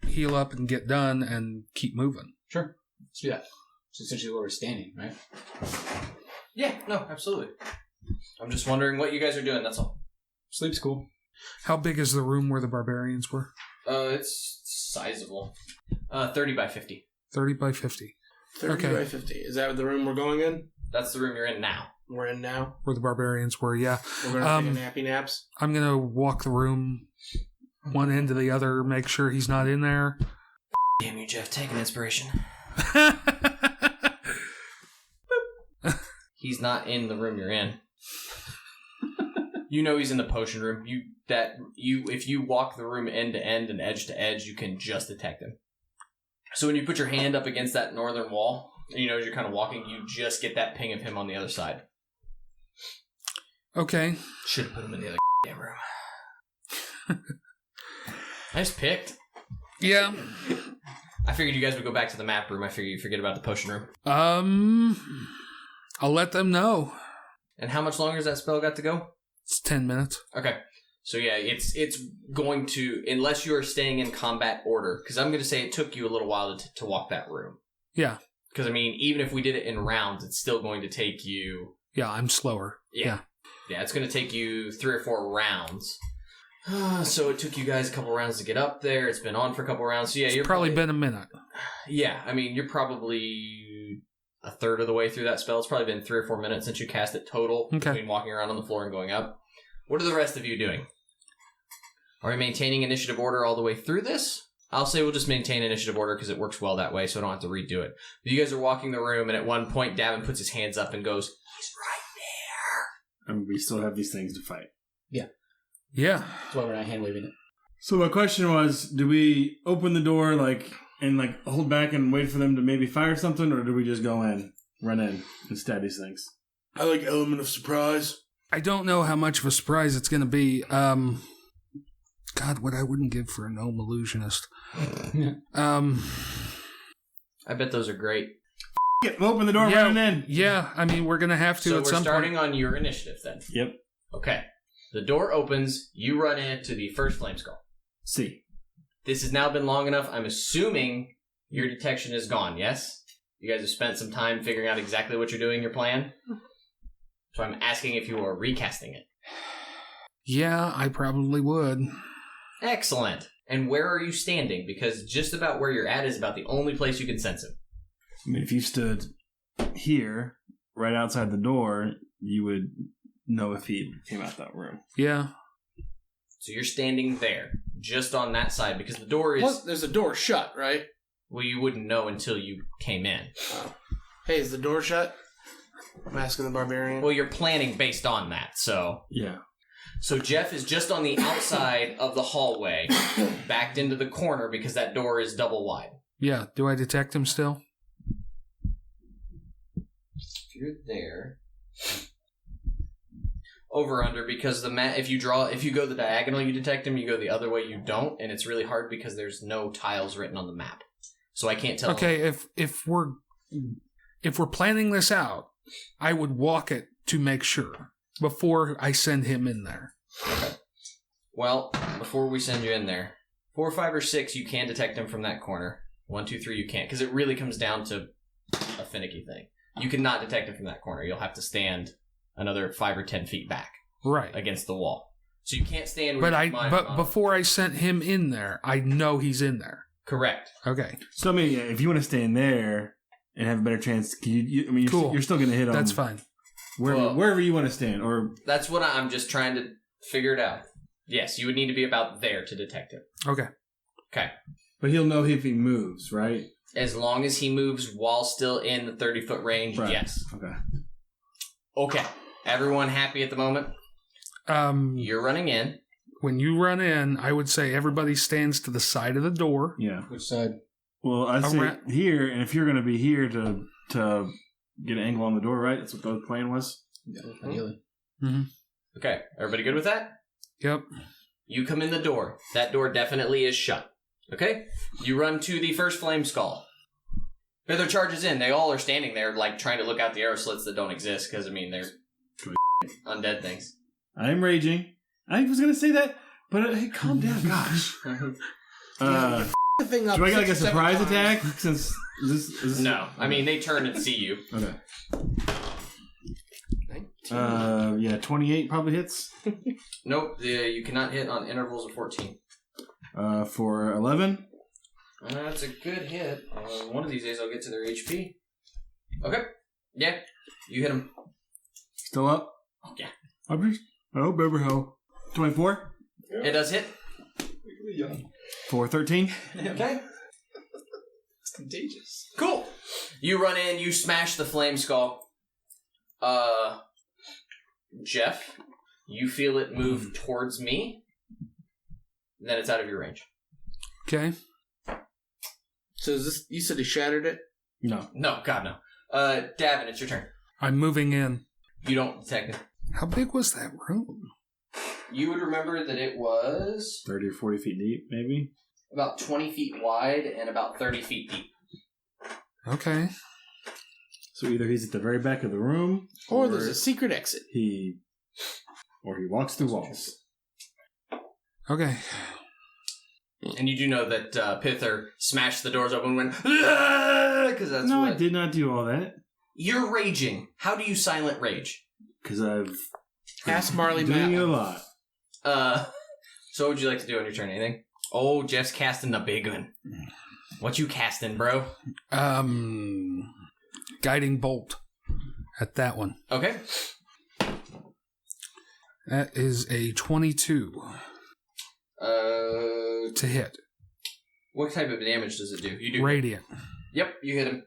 Speaker 4: heal up and get done and keep moving.
Speaker 5: Sure. Let's do that. It's essentially where we're standing, right?
Speaker 2: Yeah, no, absolutely. I'm just wondering what you guys are doing, that's all.
Speaker 5: Sleep's cool.
Speaker 4: How big is the room where the barbarians were?
Speaker 2: It's sizable. 30 by 50.
Speaker 4: 30 by 50.
Speaker 6: 30
Speaker 4: Okay.
Speaker 6: by 50. Is that the room we're going in?
Speaker 2: That's the room you're in now.
Speaker 6: We're in now?
Speaker 4: Where the barbarians were, yeah.
Speaker 6: We're going to take a nappy naps?
Speaker 4: I'm going to walk the room one end to the other, make sure he's not in there.
Speaker 2: Damn you, Jeff. Take an inspiration. He's not in the room you're in. You know he's in the potion room. If you walk the room end to end and edge to edge, you can just detect him. So when you put your hand up against that northern wall, as you're kind of walking, you just get that ping of him on the other side.
Speaker 4: Okay.
Speaker 2: Should have put him in the other damn room. Nice picked.
Speaker 4: Yeah.
Speaker 2: I figured you guys would go back to the map room. I figured you'd forget about the potion room.
Speaker 4: I'll let them know.
Speaker 2: And how much longer has that spell got to go?
Speaker 4: It's 10 minutes.
Speaker 2: Okay. So yeah, it's going to, unless you are staying in combat order, because I'm going to say it took you a little while to walk that room.
Speaker 4: Yeah.
Speaker 2: Because, even if we did it in rounds, it's still going to take you...
Speaker 4: Yeah, I'm slower.
Speaker 2: Yeah, it's going to take you 3 or 4 rounds. So it took you guys a couple rounds to get up there. It's been on for a couple rounds. So yeah,
Speaker 4: you're probably been a minute.
Speaker 2: Yeah, you're probably a third of the way through that spell. It's probably been 3 or 4 minutes since you cast it total between walking around on the floor and going up. What are the rest of you doing? Are we maintaining initiative order all the way through this? I'll say we'll just maintain initiative order because it works well that way, so I don't have to redo it. But you guys are walking the room, and at one point, Davun puts his hands up and goes, "He's right there."
Speaker 3: And we still have these things to fight.
Speaker 5: Yeah.
Speaker 4: Yeah.
Speaker 5: That's why we're not hand waving it.
Speaker 3: So my question was, do we open the door and hold back and wait for them to maybe fire something, or do we just go in, run in, and stab these things?
Speaker 6: I like element of surprise.
Speaker 4: I don't know how much of a surprise it's going to be. God, what I wouldn't give for a gnome illusionist.
Speaker 2: I bet those are great.
Speaker 3: We'll open the door and run in.
Speaker 4: Yeah, we're going to have to
Speaker 2: So
Speaker 4: at some point.
Speaker 2: we're starting on your initiative then.
Speaker 3: Yep.
Speaker 2: Okay. The door opens. You run into the first flame skull.
Speaker 3: See.
Speaker 2: This has now been long enough. I'm assuming your detection is gone, yes? You guys have spent some time figuring out exactly what you're doing, your plan? So I'm asking if you are recasting it.
Speaker 4: Yeah, I probably would.
Speaker 2: Excellent. And where are you standing? Because just about where you're at is about the only place you can sense him.
Speaker 3: If you stood here, right outside the door, you would know if he came out that room.
Speaker 4: Yeah.
Speaker 2: So you're standing there, just on that side, because the door is...
Speaker 6: What? There's a door shut, right?
Speaker 2: Well, you wouldn't know until you came in.
Speaker 6: Oh. Hey, is the door shut? I'm asking the barbarian.
Speaker 2: Well, you're planning based on that, so...
Speaker 3: Yeah.
Speaker 2: So Jeff is just on the outside of the hallway, backed into the corner because that door is double wide.
Speaker 4: Yeah. Do I detect him still?
Speaker 2: If you're there... Over under, because if you go the diagonal you detect him, you go the other way you don't, and it's really hard because there's no tiles written on the map. So I can't tell.
Speaker 4: Okay, if we're planning this out, I would walk it to make sure before I send him in there.
Speaker 2: Okay. Well, before we send you in there, 4, 5, or 6 you can detect him from that corner. 1, 2, 3 you can't, because it really comes down to a finicky thing. You cannot detect him from that corner. You'll have to stand another 5 or 10 feet back,
Speaker 4: right,
Speaker 2: against the wall. So you can't stand.
Speaker 4: But before I sent him in there, I know he's in there.
Speaker 2: Correct.
Speaker 4: Okay.
Speaker 3: So if you want to stay in there and have a better chance,
Speaker 4: cool.
Speaker 3: You're still going to hit on.
Speaker 4: That's fine.
Speaker 3: Wherever you want to stand, or
Speaker 2: that's what I'm just trying to figure it out. Yes, you would need to be about there to detect him.
Speaker 4: Okay.
Speaker 2: Okay.
Speaker 3: But he'll know if he moves, right?
Speaker 2: As long as he moves while still in the 30-foot range,
Speaker 3: right.
Speaker 2: Yes.
Speaker 3: Okay.
Speaker 2: Okay. Everyone happy at the moment? You're running in.
Speaker 4: When you run in, I would say everybody stands to the side of the door.
Speaker 3: Yeah.
Speaker 5: Which side?
Speaker 3: Well, I'd say here, and if you're going to be here to get an angle on the door, right? That's what the plan was?
Speaker 5: Yeah, ideally.
Speaker 4: Mm-hmm.
Speaker 2: Okay. Everybody good with that?
Speaker 4: Yep.
Speaker 2: You come in the door. That door definitely is shut. Okay? You run to the first flame skull. Pithur charges in. They all are standing there, trying to look out the arrow slits that don't exist, because, they're undead things.
Speaker 3: I'm raging. I was going to say that, but hey, calm down, gosh.
Speaker 6: Thing up
Speaker 3: do I get a
Speaker 6: 6 or 7
Speaker 3: surprise
Speaker 6: times.
Speaker 3: attack? Since this
Speaker 2: No. They turn and see you.
Speaker 3: Okay.
Speaker 6: 19.
Speaker 3: 28 probably hits.
Speaker 2: Nope. You cannot hit on intervals of 14.
Speaker 3: For 11.
Speaker 2: That's a good hit. One of these days I'll get to their HP. Okay. Yeah. You hit him.
Speaker 3: Still up?
Speaker 2: Yeah.
Speaker 3: Oh, baby hell. 24?
Speaker 2: It does hit.
Speaker 3: For 13?
Speaker 2: Okay.
Speaker 5: It's contagious.
Speaker 2: Cool. You run in, you smash the flame skull. Jeff, You feel it move towards me, then it's out of your range.
Speaker 4: Okay.
Speaker 6: So is this? You said he shattered it?
Speaker 3: No.
Speaker 2: No, God, no. Davin, it's your turn.
Speaker 4: I'm moving in.
Speaker 2: You don't detect it.
Speaker 4: How big was that room?
Speaker 2: You would remember that it was
Speaker 3: 30 or 40 feet deep, maybe?
Speaker 2: about 20 feet wide and about 30 feet deep.
Speaker 4: Okay.
Speaker 3: So either he's at the very back of the room,
Speaker 6: Or there's a secret exit.
Speaker 3: he walks through walls.
Speaker 4: Okay.
Speaker 2: And you do know that Pithur smashed the doors open and went, because that's
Speaker 3: No,
Speaker 2: what...
Speaker 3: I did not do all that.
Speaker 2: You're raging. How do you silent rage?
Speaker 3: Because I've
Speaker 6: Ask Marley
Speaker 3: doing it a
Speaker 6: Matt.
Speaker 3: lot.
Speaker 2: So what would you like to do on your turn? Anything? Oh, Jeff's casting the big one. What you casting, bro?
Speaker 4: Guiding bolt at that one.
Speaker 2: Okay.
Speaker 4: That is a 22 to hit.
Speaker 2: What type of damage does it do? You do.
Speaker 4: Radiant.
Speaker 2: Yep, you hit him.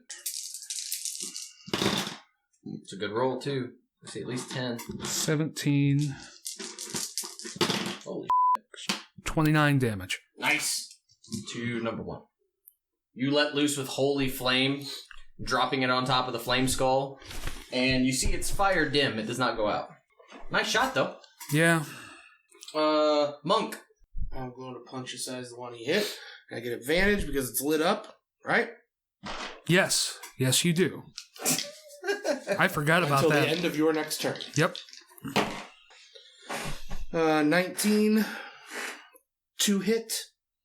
Speaker 2: It's a good roll too. Let's see, at least 10.
Speaker 4: 17.
Speaker 2: Holy
Speaker 4: 29 damage.
Speaker 2: nice. To number 1. You let loose with holy flame, dropping it on top of the flame skull, and you see its fire dim. It does not go out. Nice shot though.
Speaker 4: Yeah.
Speaker 2: Monk.
Speaker 6: I'm going to punch the size of the one he hit. I get advantage because it's lit up, right?
Speaker 4: Yes. Yes, you do. I forgot about
Speaker 6: Until
Speaker 4: that.
Speaker 6: the end of your next turn.
Speaker 4: Yep.
Speaker 6: 19 to hit.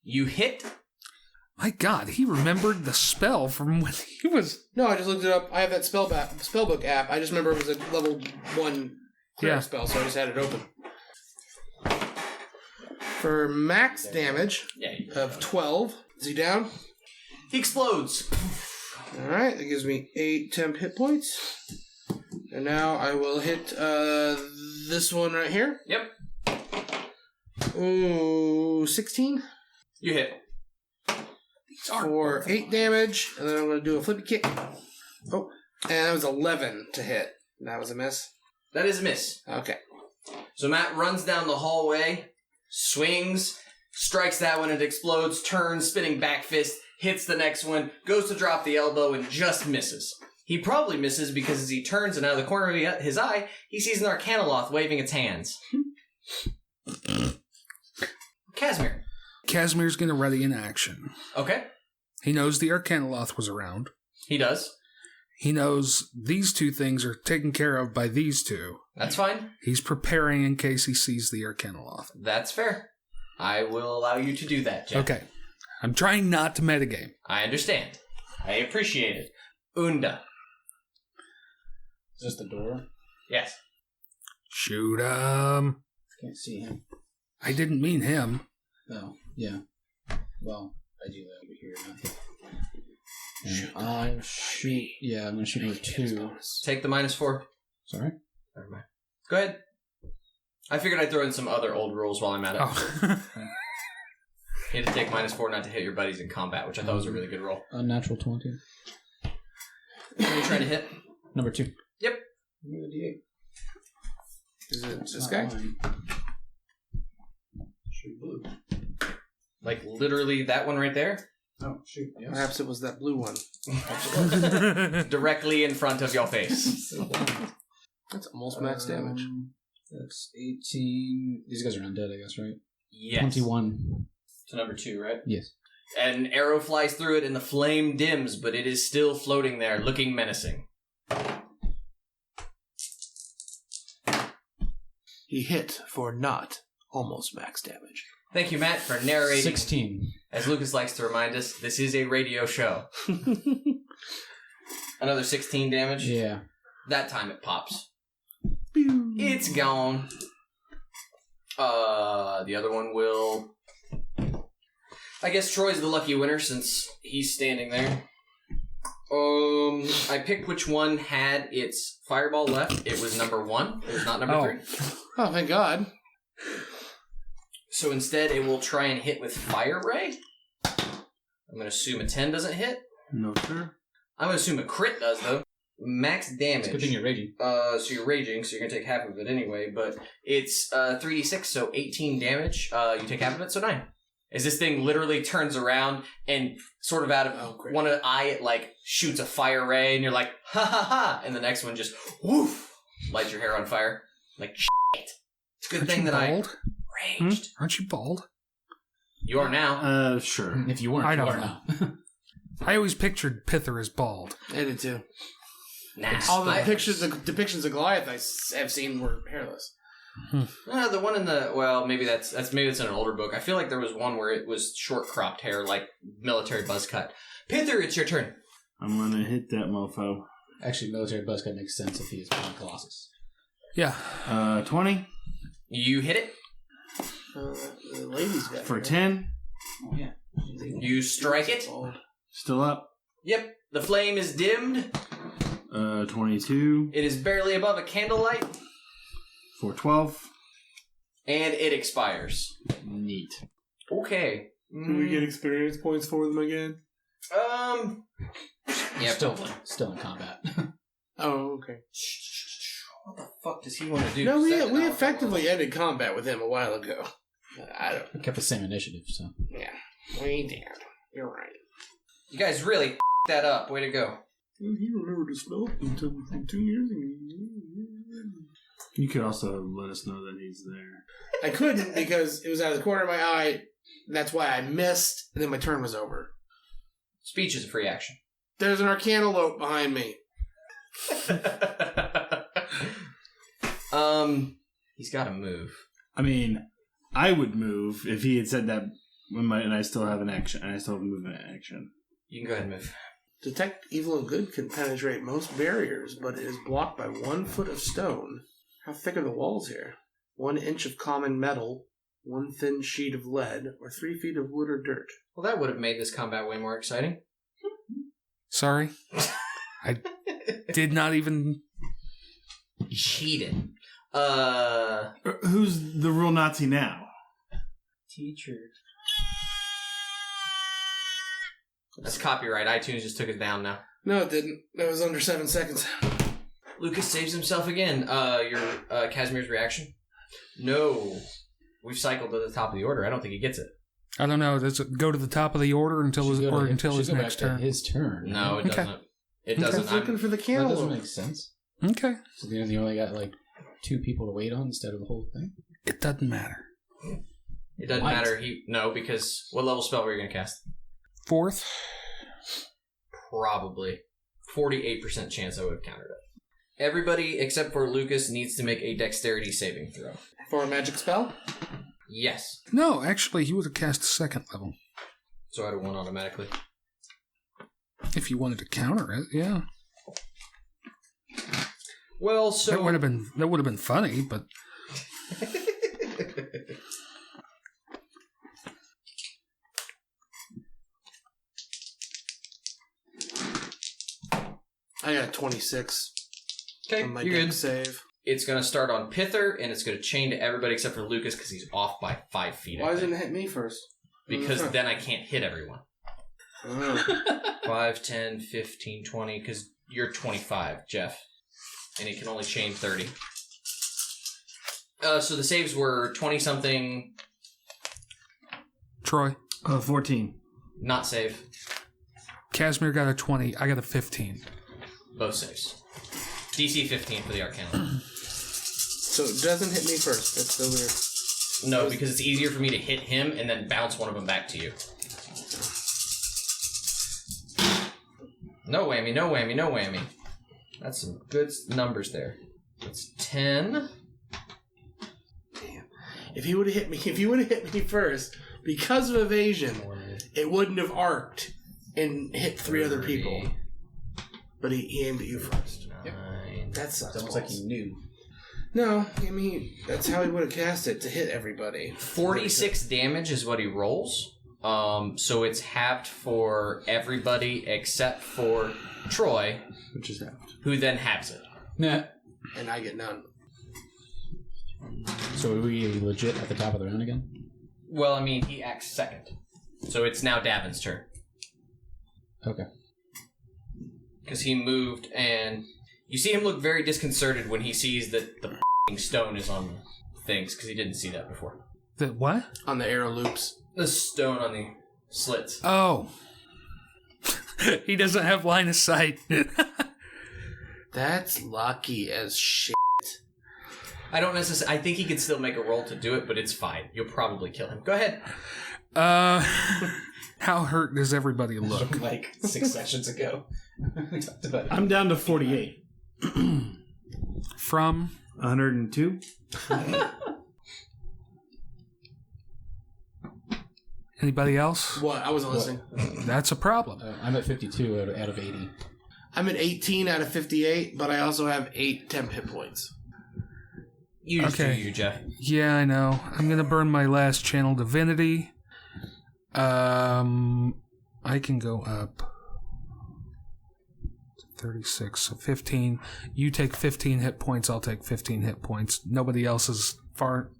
Speaker 2: You hit.
Speaker 4: My God, he remembered the spell from when he was...
Speaker 6: No, I just looked it up. I have that spellbook app. I just remember it was a level 1 cleric spell, so I just had it open. For max damage of 12. Is he down?
Speaker 2: He explodes.
Speaker 6: Alright, that gives me 8 temp hit points. And now I will hit this one right here.
Speaker 2: Yep.
Speaker 6: Ooh, 16?
Speaker 2: You hit.
Speaker 6: For 8 damage, and then I'm going to do a flippy kick. Oh, and that was 11 to hit. That was a miss?
Speaker 2: That is a miss.
Speaker 6: Okay.
Speaker 2: So Matt runs down the hallway, swings, strikes that one, it explodes, turns, spinning back fist, hits the next one, goes to drop the elbow, and just misses. He probably misses because as he turns and out of the corner of his eye, he sees an arcanloth waving its hands. Casimir.
Speaker 4: Casimir's going to ready in action.
Speaker 2: Okay.
Speaker 4: He knows the arcanloth was around.
Speaker 2: He does.
Speaker 4: He knows these two things are taken care of by these two.
Speaker 2: That's fine.
Speaker 4: He's preparing in case he sees the arcanloth.
Speaker 2: That's fair. I will allow you to do that, Jeff.
Speaker 4: Okay. I'm trying not to metagame.
Speaker 2: I understand. I appreciate it. Unda.
Speaker 5: Is this the door?
Speaker 2: Yes.
Speaker 4: Shoot him.
Speaker 5: Can't see him.
Speaker 4: I didn't mean him.
Speaker 5: Oh, yeah. Well, I do that over here. Not here. And I'll shoot. Yeah, I'm going to shoot with 2.
Speaker 2: Take the -4.
Speaker 5: Sorry?
Speaker 2: Never mind. Go ahead. I figured I'd throw in some other old rules while I'm at it.
Speaker 4: Oh.
Speaker 2: You had to take -4 not to hit your buddies in combat, which I thought was a really good roll.
Speaker 5: Unnatural 20.
Speaker 2: Are you trying to hit?
Speaker 5: Number 2.
Speaker 2: Yep.
Speaker 5: Give me the D8.
Speaker 6: Is it this
Speaker 5: Not
Speaker 6: guy?
Speaker 5: mine. Shoot blue.
Speaker 2: Like literally that one right there?
Speaker 5: Oh, shoot. Yes.
Speaker 6: Perhaps it was that blue one.
Speaker 2: Directly in front of your face.
Speaker 6: That's almost max damage.
Speaker 5: That's 18. These guys are undead, I guess, right?
Speaker 2: Yes.
Speaker 5: 21.
Speaker 2: To number 2, right?
Speaker 5: Yes.
Speaker 2: An arrow flies through it and the flame dims, but it is still floating there, looking menacing.
Speaker 6: He hit for not almost max damage.
Speaker 2: Thank you, Matt, for narrating.
Speaker 5: 16.
Speaker 2: As Lucas likes to remind us, this is a radio show. Another 16 damage.
Speaker 5: Yeah.
Speaker 2: That time it pops. It's gone. The other one will... I guess Troy's the lucky winner since he's standing there. I picked which one had its fireball left. It was number 1. It was not number 3.
Speaker 6: Oh, thank God.
Speaker 2: So instead, it will try and hit with Fire Ray. I'm going to assume a 10 doesn't hit.
Speaker 3: No, sir.
Speaker 2: I'm going to assume a crit does, though. max damage.
Speaker 5: It's a good thing you're raging.
Speaker 2: So you're raging, so you're gonna take half of it anyway. But it's 3d6, so 18 damage. You take half of it, so 9. As this thing literally turns around and sort of out of one eye, it like shoots a fire ray, and you're like, ha ha ha, and the next one just woof, lights your hair on fire. Like shit. It's a good thing that
Speaker 4: bald?
Speaker 2: I raged.
Speaker 4: Aren't you bald?
Speaker 2: You are now.
Speaker 3: Sure.
Speaker 5: If you weren't,
Speaker 4: I
Speaker 5: you
Speaker 4: don't
Speaker 5: are
Speaker 4: know.
Speaker 5: now.
Speaker 4: I always pictured Pithur as bald.
Speaker 6: I did too.
Speaker 2: Nah.
Speaker 6: All the depictions of Goliath I have seen were hairless.
Speaker 2: The one in the maybe that's maybe it's in an older book. I feel like there was one where it was short cropped hair, like military buzz cut. Pithur, it's your turn.
Speaker 3: I'm gonna hit that mofo.
Speaker 5: Actually, military buzz cut makes sense if he is on Colossus.
Speaker 4: Yeah.
Speaker 3: 20
Speaker 2: You hit it.
Speaker 6: The ladies got
Speaker 3: for
Speaker 6: hair.
Speaker 3: 10.
Speaker 5: Oh, yeah.
Speaker 2: You strike it.
Speaker 3: Still up.
Speaker 2: Yep. The flame is dimmed.
Speaker 3: 22
Speaker 2: It is barely above a candlelight,
Speaker 3: for 12.
Speaker 2: and it expires.
Speaker 3: Neat.
Speaker 2: Okay.
Speaker 6: Do we get experience points for them again?
Speaker 2: Yeah.
Speaker 5: Still in combat.
Speaker 6: Oh, okay.
Speaker 2: What the fuck does he want to do?
Speaker 6: No, we
Speaker 2: Second hour.
Speaker 6: effectively ended combat with him a while ago. I don't.
Speaker 5: We kept the same initiative, so.
Speaker 6: Yeah, we did. You're right.
Speaker 2: You guys really that up. Way to go.
Speaker 6: He remembered to smell until 2 years ago.
Speaker 3: You could also let us know that he's there.
Speaker 6: I couldn't because it was out of the corner of my eye. That's why I missed, and then my turn was over.
Speaker 2: Speech is a free action.
Speaker 6: There's an arcanloth behind me.
Speaker 2: He's got to move.
Speaker 3: I mean, I would move if he had said that, and I still have an action, and I still have movement action.
Speaker 2: You can go ahead and move.
Speaker 6: Detect evil and good can penetrate most barriers, but it is blocked by 1 foot of stone. How thick are the walls here? 1 inch of common metal, 1 thin sheet of lead, or 3 feet of wood or dirt.
Speaker 2: Well, that would have made this combat way more exciting.
Speaker 4: Sorry. I did not even...
Speaker 2: Cheated.
Speaker 3: Who's the real Nazi now?
Speaker 2: Teacher. That's copyright. iTunes just took it down now.
Speaker 6: No, it didn't. That was under 7 seconds.
Speaker 2: Lucas saves himself again. Your Casimir's reaction? No. We've cycled to the top of the order. I don't think he gets it.
Speaker 4: I don't know. Does it go to the top of the order until his next turn?
Speaker 5: His turn.
Speaker 2: No, it
Speaker 4: Okay.
Speaker 2: doesn't. It
Speaker 6: I
Speaker 2: doesn't.
Speaker 6: was looking for the
Speaker 5: That doesn't
Speaker 6: cantaloupe.
Speaker 5: make sense.
Speaker 4: Okay.
Speaker 5: So then you only got like 2 people to wait on instead of the whole thing?
Speaker 4: It doesn't matter.
Speaker 2: It doesn't
Speaker 5: Might.
Speaker 2: matter. No, because what level spell were you going to cast?
Speaker 4: 4th.
Speaker 2: Probably. 48% chance I would have countered it. Everybody except for Lucas needs to make a dexterity saving throw.
Speaker 6: For a magic spell?
Speaker 2: Yes.
Speaker 4: No, actually, he would have cast 2nd level.
Speaker 2: So I'd have won automatically.
Speaker 4: If you wanted to counter it, yeah.
Speaker 2: Well, so...
Speaker 4: That would have been funny, but
Speaker 6: I got a 26
Speaker 2: Okay,
Speaker 6: on my
Speaker 2: you're
Speaker 6: dex
Speaker 2: good.
Speaker 6: save.
Speaker 2: It's going to start on Pithur, and it's going to chain to everybody except for Lucas because he's off by 5 feet.
Speaker 6: Why
Speaker 2: I
Speaker 6: doesn't
Speaker 2: think.
Speaker 6: it hit me first?
Speaker 2: Because then I can't hit everyone.
Speaker 6: Oh.
Speaker 2: 5, 10, 15, 20, because you're 25, Jeff. And he can only chain 30. So the saves were 20-something,
Speaker 4: Troy.
Speaker 3: 14.
Speaker 2: not save.
Speaker 4: Casimir got a 20. I got a 15.
Speaker 2: Both saves. DC 15 for the Arcanloth.
Speaker 6: So it doesn't hit me first. That's so weird.
Speaker 2: No, because it's easier for me to hit him and then bounce one of them back to you. No whammy, no whammy, no whammy. That's some good numbers there. It's 10.
Speaker 6: If you would have hit me first, because of evasion, it wouldn't have arced and hit 3 other people. But he aimed at you first.
Speaker 2: 9.
Speaker 6: That sucks.
Speaker 5: It's almost like he knew.
Speaker 6: No, I mean, that's how he would have cast it, to hit everybody.
Speaker 2: 46 damage is what he rolls. So it's halved for everybody except for Troy,
Speaker 3: Which is halved.
Speaker 2: who then halves it.
Speaker 5: Nah.
Speaker 6: And I get none.
Speaker 5: So are we legit at the top of the round again?
Speaker 2: Well, I mean, he acts second. So it's now Davun's turn.
Speaker 5: Okay.
Speaker 2: because he moved, and you see him look very disconcerted when he sees that the stone is on things, because he didn't see that before.
Speaker 4: The what?
Speaker 6: On the arrow loops.
Speaker 2: The stone on the slits.
Speaker 4: Oh. He doesn't have line of sight.
Speaker 6: That's lucky as shit.
Speaker 2: I don't necessarily. I think he could still make a roll to do it, but it's fine. You'll probably kill him. Go ahead.
Speaker 4: How hurt does everybody look?
Speaker 5: Like 6 sessions ago. We talked about it.
Speaker 3: I'm down to 48.
Speaker 4: From
Speaker 3: 102.
Speaker 4: anybody else?
Speaker 6: What? I wasn't listening.
Speaker 4: That's a problem.
Speaker 5: I'm at 52 out of 80.
Speaker 6: I'm at 18 out of 58, but I also have 8 temp hit points.
Speaker 2: You just
Speaker 4: Okay.
Speaker 2: do you, Jeff.
Speaker 4: Yeah, I know. I'm gonna burn my last channel divinity. I can go up to 36, so 15. You take 15 hit points. I'll take 15 hit points. Nobody else is far.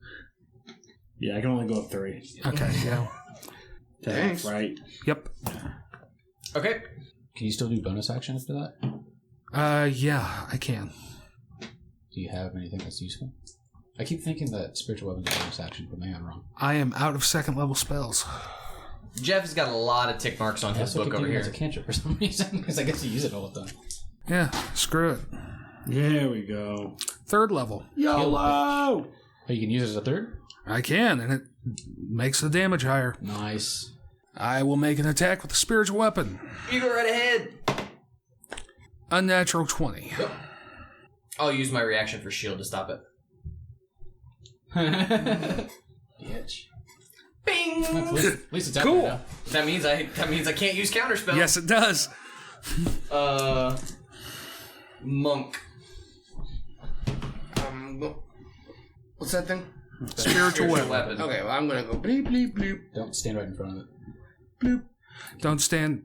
Speaker 3: Yeah, I can only go up 3.
Speaker 4: Okay, yeah.
Speaker 6: Thanks.
Speaker 3: Right.
Speaker 4: Yep.
Speaker 2: Okay.
Speaker 5: Can you still do bonus action after that?
Speaker 4: Yeah, I can.
Speaker 5: Do you have anything that's useful? I keep thinking that spiritual weapons are bonus action, but maybe I'm wrong.
Speaker 4: I am out of second level spells.
Speaker 2: Jeff has got a lot of tick marks on his
Speaker 5: That's
Speaker 2: book over
Speaker 5: as a
Speaker 2: here.
Speaker 5: cantrip for some reason, because I get to use it all the time.
Speaker 4: Yeah, screw it.
Speaker 3: There we go.
Speaker 4: Third level.
Speaker 3: YOLO!
Speaker 5: Oh, you can use it as a third?
Speaker 4: I can, and it makes the damage higher.
Speaker 5: Nice.
Speaker 4: I will make an attack with a spiritual weapon.
Speaker 2: You go right ahead.
Speaker 4: Unnatural 20.
Speaker 2: I'll use my reaction for shield to stop it.
Speaker 5: Bitch.
Speaker 2: Bing.
Speaker 5: At least it's out
Speaker 4: Cool.
Speaker 5: there now.
Speaker 2: That means I can't use counterspell.
Speaker 4: Yes, it does.
Speaker 2: Monk.
Speaker 6: What's that thing?
Speaker 4: Spiritual weapon.
Speaker 6: Okay, well, I'm gonna go bleep, bleep, bleep,
Speaker 5: Don't stand right in front of it.
Speaker 6: bloop.
Speaker 4: Don't stand.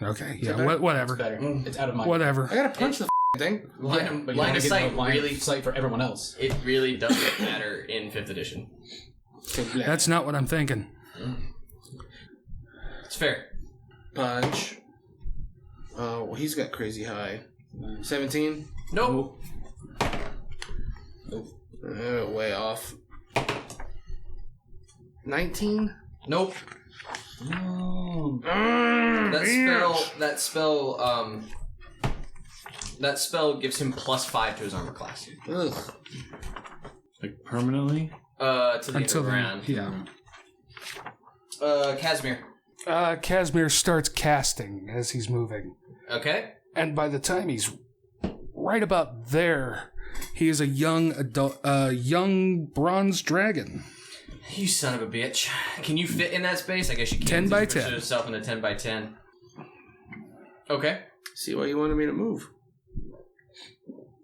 Speaker 4: Okay, yeah, whatever.
Speaker 5: Better. It's out of my...
Speaker 4: Whatever.
Speaker 6: I gotta punch the thing.
Speaker 2: Line
Speaker 5: But you
Speaker 2: of
Speaker 5: wanna get
Speaker 2: sight
Speaker 5: line
Speaker 2: really.
Speaker 5: of sight for everyone else.
Speaker 2: It really doesn't matter in 5th edition.
Speaker 4: That's not what I'm thinking.
Speaker 2: It's fair.
Speaker 6: Punch. Oh, well, he's got crazy high. 17?
Speaker 2: Nope.
Speaker 6: Way off. 19?
Speaker 2: Nope.
Speaker 5: No.
Speaker 2: That spell gives him +5 to his armor class.
Speaker 6: Ugh.
Speaker 3: Like permanently?
Speaker 2: To the end
Speaker 4: Until
Speaker 2: of the
Speaker 4: then,
Speaker 2: round.
Speaker 4: yeah.
Speaker 2: Casimir.
Speaker 4: Casimir starts casting as he's moving.
Speaker 2: Okay.
Speaker 4: And by the time he's right about there, he is a young bronze dragon.
Speaker 2: You son of a bitch. Can you fit in that space? I guess you can.
Speaker 4: 10 by
Speaker 2: You put
Speaker 4: 10.
Speaker 2: yourself in a 10 by 10. Okay.
Speaker 6: See why you wanted me to move.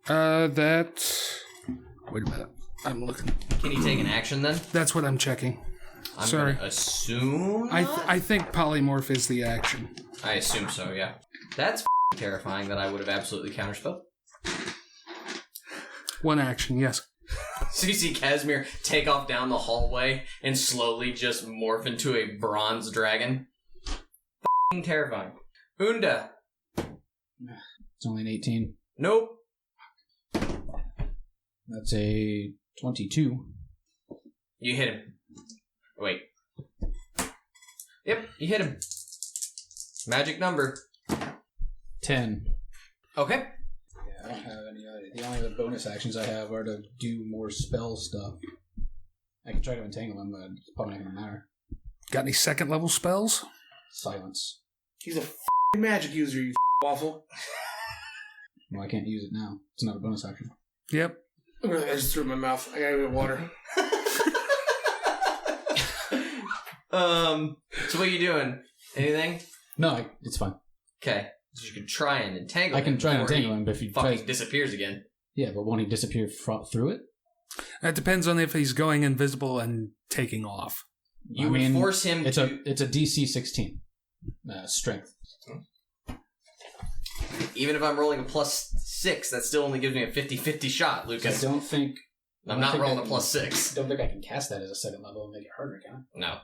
Speaker 4: Wait a minute. I'm looking.
Speaker 2: Can you take an action then?
Speaker 4: That's what I'm checking.
Speaker 2: I'm
Speaker 4: Sorry.
Speaker 2: gonna assume.
Speaker 4: I think polymorph is the action.
Speaker 2: I assume so. Yeah. That's terrifying. That I would have absolutely counterspelled.
Speaker 4: One action, yes.
Speaker 2: So you see Casimir take off down the hallway and slowly just morph into a bronze dragon. Terrifying. Unda.
Speaker 5: It's only an 18.
Speaker 2: Nope.
Speaker 5: That's a 22.
Speaker 2: You hit him. Wait. Yep, you hit him. Magic number.
Speaker 5: 10.
Speaker 2: Okay.
Speaker 5: Yeah, I don't have any other. The only other bonus actions I have are to do more spell stuff. I can try to entangle him, but it's probably not going to matter.
Speaker 4: Got any second level spells?
Speaker 5: Silence.
Speaker 6: He's a magic user, you waffle.
Speaker 5: Well, I can't use it now. It's not a bonus action.
Speaker 4: Yep.
Speaker 6: I just threw it in my mouth. I gotta get water.
Speaker 2: So what are you doing? Anything?
Speaker 5: No, it's fine.
Speaker 2: Okay. So you can try and entangle him.
Speaker 5: I can try and
Speaker 2: before
Speaker 5: entangle
Speaker 2: he
Speaker 5: him, but if he
Speaker 2: fucking
Speaker 5: tries...
Speaker 2: disappears again.
Speaker 5: Yeah, but won't he disappear through it?
Speaker 4: That depends on if he's going invisible and taking off.
Speaker 2: You would force him
Speaker 5: it's
Speaker 2: to...
Speaker 5: It's a DC 16. Strength.
Speaker 2: Even if I'm rolling a +6, that still only gives me a 50-50 shot,
Speaker 5: I
Speaker 2: Lucas.
Speaker 5: don't think...
Speaker 2: I'm not rolling a +6.
Speaker 5: Don't think I can cast that as a second level and make it harder, can I?
Speaker 2: No.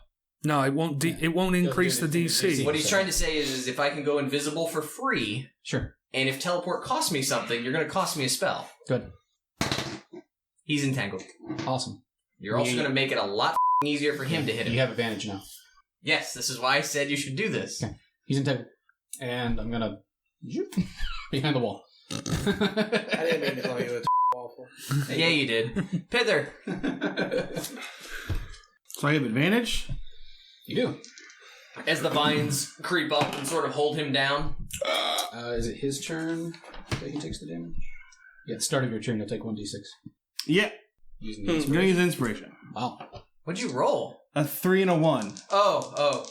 Speaker 4: No, it won't. It won't increase the DC.
Speaker 2: What he's trying to say is if I can go invisible for free
Speaker 5: Sure.
Speaker 2: And if teleport costs me something, you're going to cost me a spell.
Speaker 5: Good.
Speaker 2: He's entangled.
Speaker 5: Awesome.
Speaker 2: You're also going to make it a lot easier for him to hit him.
Speaker 5: You have advantage now.
Speaker 2: Yes, this is why I said you should do this.
Speaker 5: Okay. He's entangled. And I'm gonna behind the wall.
Speaker 6: I didn't mean to call you a awful.
Speaker 2: Yeah, you did. Pithur.
Speaker 3: So I have advantage?
Speaker 5: You do.
Speaker 2: As the vines creep up and sort of hold him down.
Speaker 5: Is it his turn that he takes the damage? Yeah, at the start of your turn, you'll take 1d6.
Speaker 3: Yeah.
Speaker 5: Using the
Speaker 3: I'm going to use inspiration.
Speaker 5: Wow.
Speaker 2: What'd you roll?
Speaker 3: A 3 and a 1.
Speaker 2: Oh.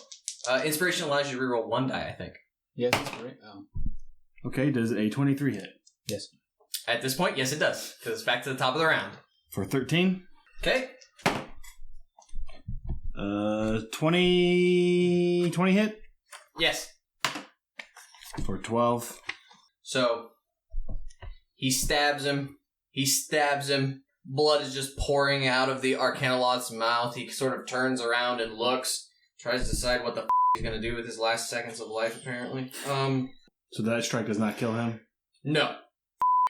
Speaker 2: Inspiration allows you to reroll 1 die, I think.
Speaker 5: Yeah, that's great. Oh.
Speaker 3: Okay, does a 23 hit?
Speaker 5: Yes.
Speaker 2: At this point, yes, it does. Because it's back to the top of the round.
Speaker 3: For 13.
Speaker 2: Okay.
Speaker 3: 20 hit?
Speaker 2: Yes.
Speaker 3: For 12.
Speaker 2: So, he stabs him. Blood is just pouring out of the arcanloth's mouth. He sort of turns around and looks. Tries to decide what the he's going to do with his last seconds of life, apparently.
Speaker 3: So that strike does not kill him?
Speaker 2: No.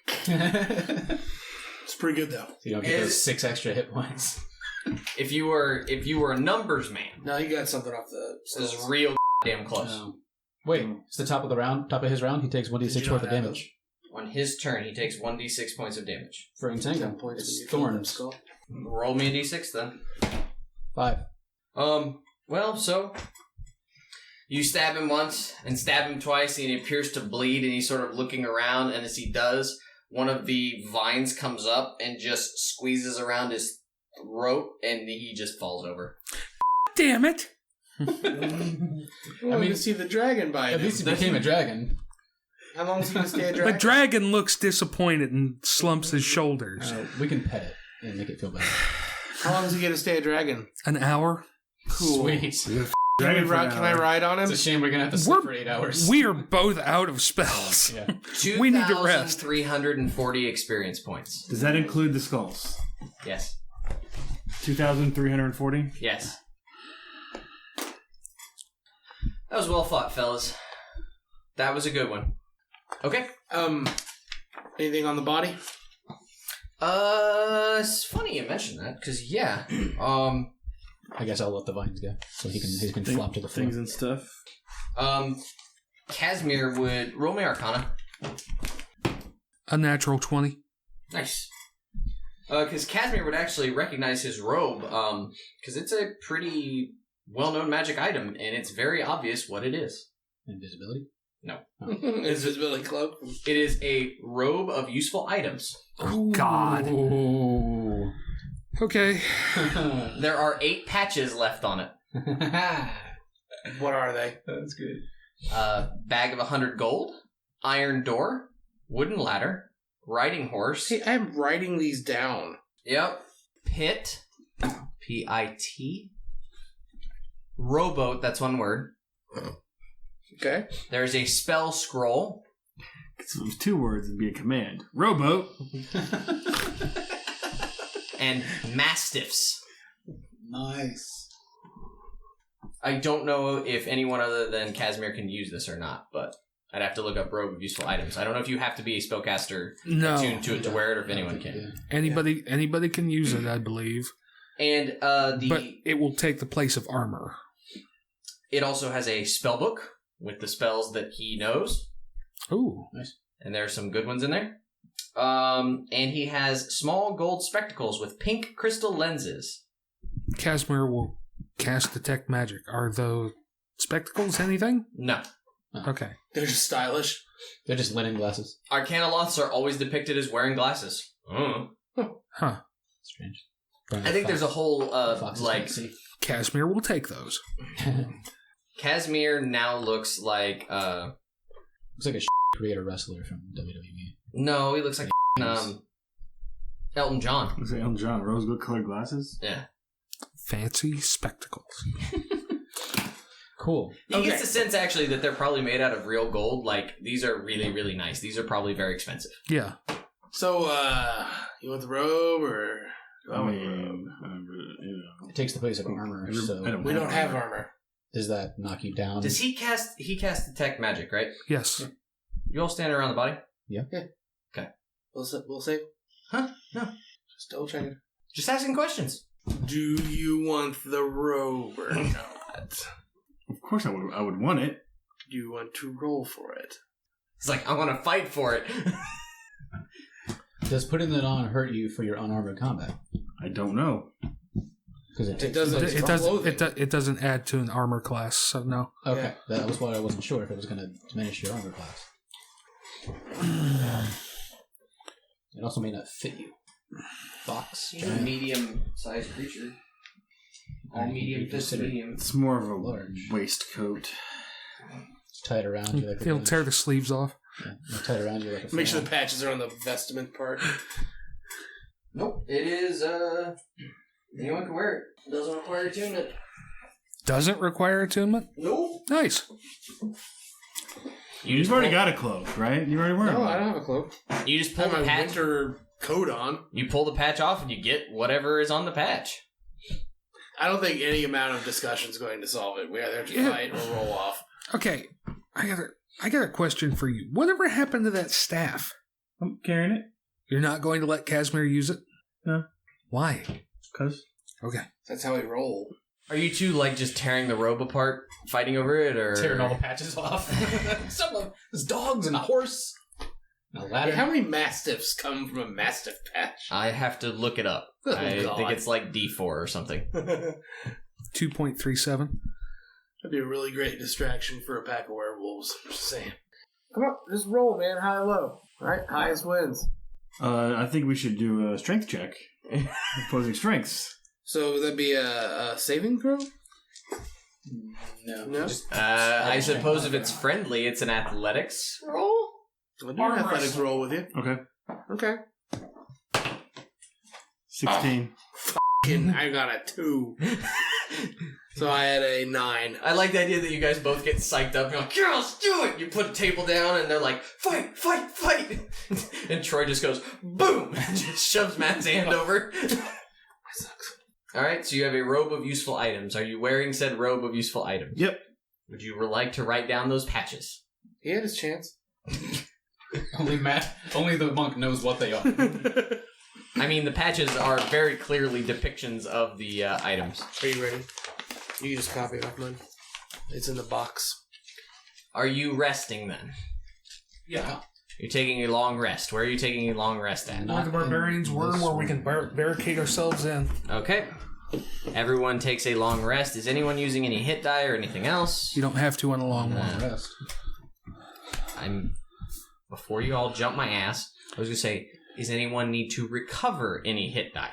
Speaker 6: It's pretty good though.
Speaker 5: You don't get those 6 extra hit points.
Speaker 2: If you were a numbers man,
Speaker 6: No, he got something off the.
Speaker 2: this is real damn close.
Speaker 5: Wait, it's the top of the round. Top of his round, he takes 1d6 worth of damage.
Speaker 2: On his turn, he takes 1d6 points of damage.
Speaker 5: For entanglement. It's thorns.
Speaker 2: Roll me a d6 then.
Speaker 5: 5.
Speaker 2: Well, so you stab him once and stab him twice, and he appears to bleed, and he's sort of looking around, and as he does, one of the vines comes up and just squeezes around his throat, and he just falls over.
Speaker 4: Damn it!
Speaker 6: I mean, to see the dragon bite.
Speaker 5: At least he became a dragon.
Speaker 6: How long is he going to stay a dragon?
Speaker 4: The dragon looks disappointed and slumps his shoulders.
Speaker 5: We can pet it and make it feel better.
Speaker 6: How long is he going to stay a dragon?
Speaker 4: An hour?
Speaker 6: Cool.
Speaker 5: Sweet.
Speaker 6: Can I ride on him?
Speaker 5: It's a shame we're going to have to sleep for 8 hours.
Speaker 4: We are both out of spells.
Speaker 5: Yeah.
Speaker 4: We need to rest.
Speaker 2: 2,340 experience points.
Speaker 3: Does that include the skulls?
Speaker 2: Yes.
Speaker 3: 2,340?
Speaker 2: Yes. That was well fought, fellas. That was a good one. Okay.
Speaker 6: Anything on the body?
Speaker 2: It's funny you mentioned that, because, yeah.
Speaker 5: I guess I'll let the vines go, so he can flop to the floor.
Speaker 3: Things and stuff.
Speaker 2: Casimir would roll me Arcana.
Speaker 4: A natural 20.
Speaker 2: Nice. Because Casimir would actually recognize his robe, because it's a pretty well-known magic item, and it's very obvious what it is.
Speaker 5: Invisibility?
Speaker 2: No.
Speaker 6: Invisibility cloak.
Speaker 2: It is a robe of useful items.
Speaker 4: Oh, God.
Speaker 5: Ooh.
Speaker 4: Okay.
Speaker 2: There are 8 patches left on it.
Speaker 6: What are they?
Speaker 5: That's good.
Speaker 2: Bag of 100 gold, iron door, wooden ladder, riding horse.
Speaker 6: See, I'm writing these down.
Speaker 2: Yep. Pit, P-I-T. Rowboat, that's one word.
Speaker 6: Okay.
Speaker 2: There's a spell scroll.
Speaker 3: If it was 2 words, it'd be a command. Rowboat.
Speaker 2: And mastiffs.
Speaker 5: Nice.
Speaker 2: I don't know if anyone other than Casimir can use this or not, but I'd have to look up robe of useful items. I don't know if you have to be a spellcaster attuned to it to wear it, or if anyone can.
Speaker 4: Anybody can use it, I believe.
Speaker 2: And
Speaker 4: but it will take the place of armor.
Speaker 2: It also has a spell book with the spells that he knows.
Speaker 4: Ooh,
Speaker 5: nice.
Speaker 2: And there are some good ones in there. And he has small gold spectacles with pink crystal lenses.
Speaker 4: Casimir will cast detect magic. Are those spectacles anything?
Speaker 2: No.
Speaker 4: Okay.
Speaker 6: They're just stylish.
Speaker 5: They're just linen glasses.
Speaker 2: Arcanaloths are always depicted as wearing glasses.
Speaker 4: Huh.
Speaker 5: Strange.
Speaker 2: I think there's a whole,
Speaker 4: Casimir will take those.
Speaker 2: Casimir now looks like,
Speaker 5: looks like a creator wrestler from WWE.
Speaker 2: No, he looks like Elton John.
Speaker 3: Looks like Elton John. Rose gold colored glasses?
Speaker 2: Yeah.
Speaker 4: Fancy spectacles.
Speaker 5: Cool.
Speaker 2: He gets the sense, actually, that they're probably made out of real gold. Like, these are really, really nice. These are probably very expensive.
Speaker 4: Yeah.
Speaker 6: So, you want the robe, or...
Speaker 5: It takes the place of armor, so...
Speaker 6: We don't have armor.
Speaker 5: Does that knock you down?
Speaker 2: Does he cast detect magic, right?
Speaker 4: Yes.
Speaker 2: You all standing around the body?
Speaker 6: We'll say.
Speaker 2: Huh? No.
Speaker 6: Just double checking.
Speaker 2: Just asking questions.
Speaker 6: Do you want the robe or not?
Speaker 3: Of course I would want it.
Speaker 6: Do you want to roll for it?
Speaker 2: It's like, I want to fight for it.
Speaker 5: Does putting it on hurt you for your unarmored combat?
Speaker 3: I don't know.
Speaker 5: Because
Speaker 6: It doesn't.
Speaker 4: It doesn't add to an armor class, so no.
Speaker 5: Okay, that was why I wasn't sure if it was going to diminish your armor class. It also may not fit you. Fox,
Speaker 2: He's a
Speaker 5: giant.
Speaker 2: medium-sized creature. All medium, fist medium.
Speaker 3: It's more of a
Speaker 5: Large.
Speaker 3: waistcoat.
Speaker 5: Tie it around you like a
Speaker 4: He'll
Speaker 5: bench.
Speaker 4: tear the sleeves off.
Speaker 5: Yeah, tie it around you like a
Speaker 6: Make sure
Speaker 5: fan.
Speaker 6: the patches are on the vestment part.
Speaker 2: Nope. It is, anyone can wear it. It doesn't require attunement.
Speaker 4: Doesn't require attunement?
Speaker 2: Nope.
Speaker 4: Nice.
Speaker 2: You
Speaker 3: You've already got a cloak, right? You already wear
Speaker 6: No,
Speaker 3: one.
Speaker 6: I don't have a cloak.
Speaker 2: You just
Speaker 6: I
Speaker 2: pull
Speaker 6: have
Speaker 2: the
Speaker 6: my
Speaker 2: patch.
Speaker 6: winter coat on.
Speaker 2: You pull the patch off and you get whatever is on the patch.
Speaker 6: I don't think any amount of discussion is going to solve it. We either have to
Speaker 4: Yeah.
Speaker 6: fight or roll off.
Speaker 4: Okay, I got a question for you. Whatever happened to that staff?
Speaker 3: I'm carrying it.
Speaker 4: You're not going to let Casimir use it?
Speaker 3: No.
Speaker 4: Why?
Speaker 3: Because
Speaker 4: Okay.
Speaker 6: That's how we roll.
Speaker 2: Are you two like just tearing the robe apart, fighting over it, or
Speaker 5: Tearing all the patches off. There's dogs and a horse. And a ladder.
Speaker 6: How many mastiffs come from a mastiff patch?
Speaker 2: I have to look it up.
Speaker 6: Oh,
Speaker 2: I
Speaker 6: God.
Speaker 2: think it's like D4 or something.
Speaker 4: 2.37.
Speaker 6: That'd be a really great distraction for a pack of werewolves. I'm just saying. Come on, just roll, man. High or low. Alright, highest wins.
Speaker 3: I think we should do a strength check. Opposing strengths.
Speaker 6: So would that be a saving throw?
Speaker 5: No.
Speaker 6: No?
Speaker 5: Just
Speaker 2: I suppose if it's friendly, it's an athletics roll?
Speaker 6: I'll do an athletics roll with you.
Speaker 3: Okay.
Speaker 6: Okay.
Speaker 3: 16.
Speaker 6: I got a 2. So I had a 9.
Speaker 2: I like the idea that you guys both get psyched up. You're like, yeah, let's do it! You put a table down and they're like, fight, fight, fight! And Troy just goes, boom! And just shoves Matt's hand over. Alright, so you have a robe of useful items. Are you wearing said robe of useful items?
Speaker 3: Yep.
Speaker 2: Would you like to write down those patches?
Speaker 6: He had his chance.
Speaker 5: only the monk knows what they are.
Speaker 2: I mean, the patches are very clearly depictions of the items.
Speaker 6: Are you ready? You can just copy it off mine. It's in the box.
Speaker 2: Are you resting then?
Speaker 5: Yeah.
Speaker 2: You're taking a long rest. Where are you taking a long rest at?
Speaker 4: Where the barbarians were, where we can barricade ourselves in.
Speaker 2: Okay. Everyone takes a long rest. Is anyone using any hit die or anything else?
Speaker 4: You don't have to on a long one.
Speaker 5: Rest.
Speaker 2: Before you all jump my ass, I was going to say, does anyone need to recover any hit die?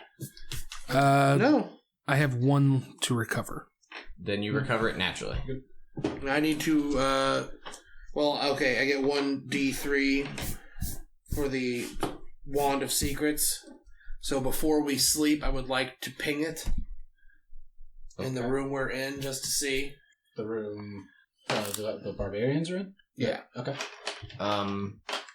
Speaker 6: No.
Speaker 4: I have 1 to recover.
Speaker 2: Then you recover it naturally.
Speaker 6: I need to, okay, I get 1d3 for the Wand of Secrets. So before we sleep, I would like to ping it in the room we're in just to see.
Speaker 5: The room the barbarians are in?
Speaker 6: Yeah.
Speaker 5: Okay.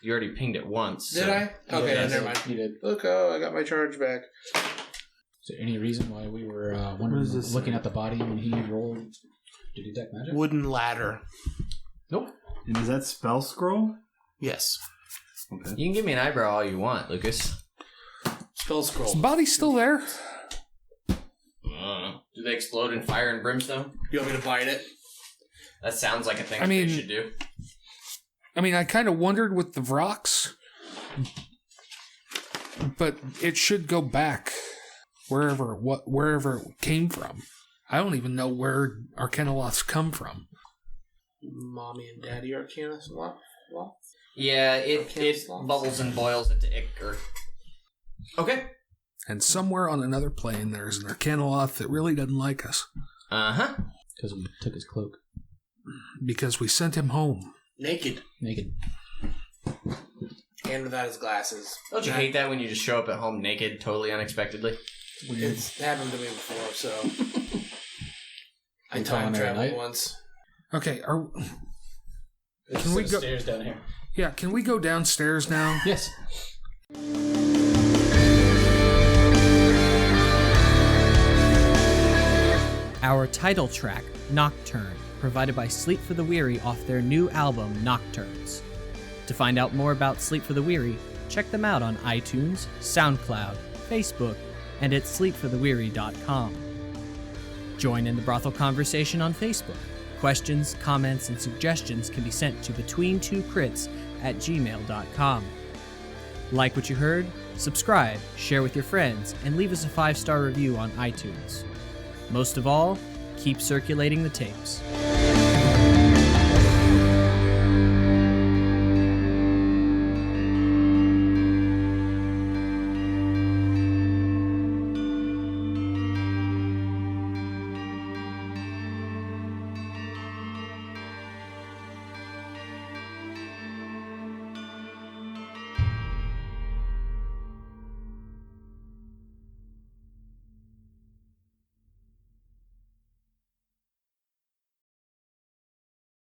Speaker 2: You already pinged it once.
Speaker 6: Did
Speaker 2: so-
Speaker 6: I? Okay,
Speaker 2: Yes.
Speaker 6: never mind.
Speaker 5: You did.
Speaker 6: Look, I got my charge back.
Speaker 5: Is there any reason why we were
Speaker 3: What is this?
Speaker 5: looking at the body when he rolled to detect magic?
Speaker 6: Wooden ladder.
Speaker 5: Nope.
Speaker 3: And is that spell scroll?
Speaker 6: Yes.
Speaker 3: Okay.
Speaker 2: You can give me an eyebrow all you want, Lucas.
Speaker 6: Spell scroll.
Speaker 4: Is the body still there?
Speaker 2: Do they explode in fire and brimstone?
Speaker 6: You want me to bite it?
Speaker 2: That sounds like a thing
Speaker 4: I mean-
Speaker 2: they should do.
Speaker 4: I mean, I kind of wondered with the Vrocks, but it should go back wherever it came from. I don't even know where arcanloths come from.
Speaker 6: Mommy and Daddy Arcanus Loth?
Speaker 2: Yeah, it
Speaker 6: Arcanus
Speaker 2: bubbles and boils into ichor. Okay.
Speaker 4: And somewhere on another plane, there's an arcanloth that really doesn't like us
Speaker 2: Uh-huh.
Speaker 5: Because we took his cloak.
Speaker 4: because we sent him home.
Speaker 6: Naked.
Speaker 5: Naked.
Speaker 6: And without his glasses.
Speaker 2: Don't you hate that when you just show up at home naked, totally unexpectedly?
Speaker 6: It's happened to me before, so... I
Speaker 5: You
Speaker 6: time
Speaker 5: calling it a
Speaker 6: traveled
Speaker 5: night?
Speaker 6: once.
Speaker 4: Okay,
Speaker 5: There's
Speaker 4: Can we
Speaker 5: some
Speaker 4: go-
Speaker 5: stairs down here?
Speaker 4: yeah, can we go downstairs now?
Speaker 5: Yes.
Speaker 8: Our title track, Nocturne, provided by Sleep for the Weary off their new album, Nocturnes. To find out more about Sleep for the Weary, check them out on iTunes, SoundCloud, Facebook, and at sleepfortheweary.com. Join in the brothel conversation on Facebook. Questions, comments, and suggestions can be sent to between2crits@gmail.com. Like what you heard? Subscribe, share with your friends, and leave us a 5-star review on iTunes. Most of all, keep circulating the tapes.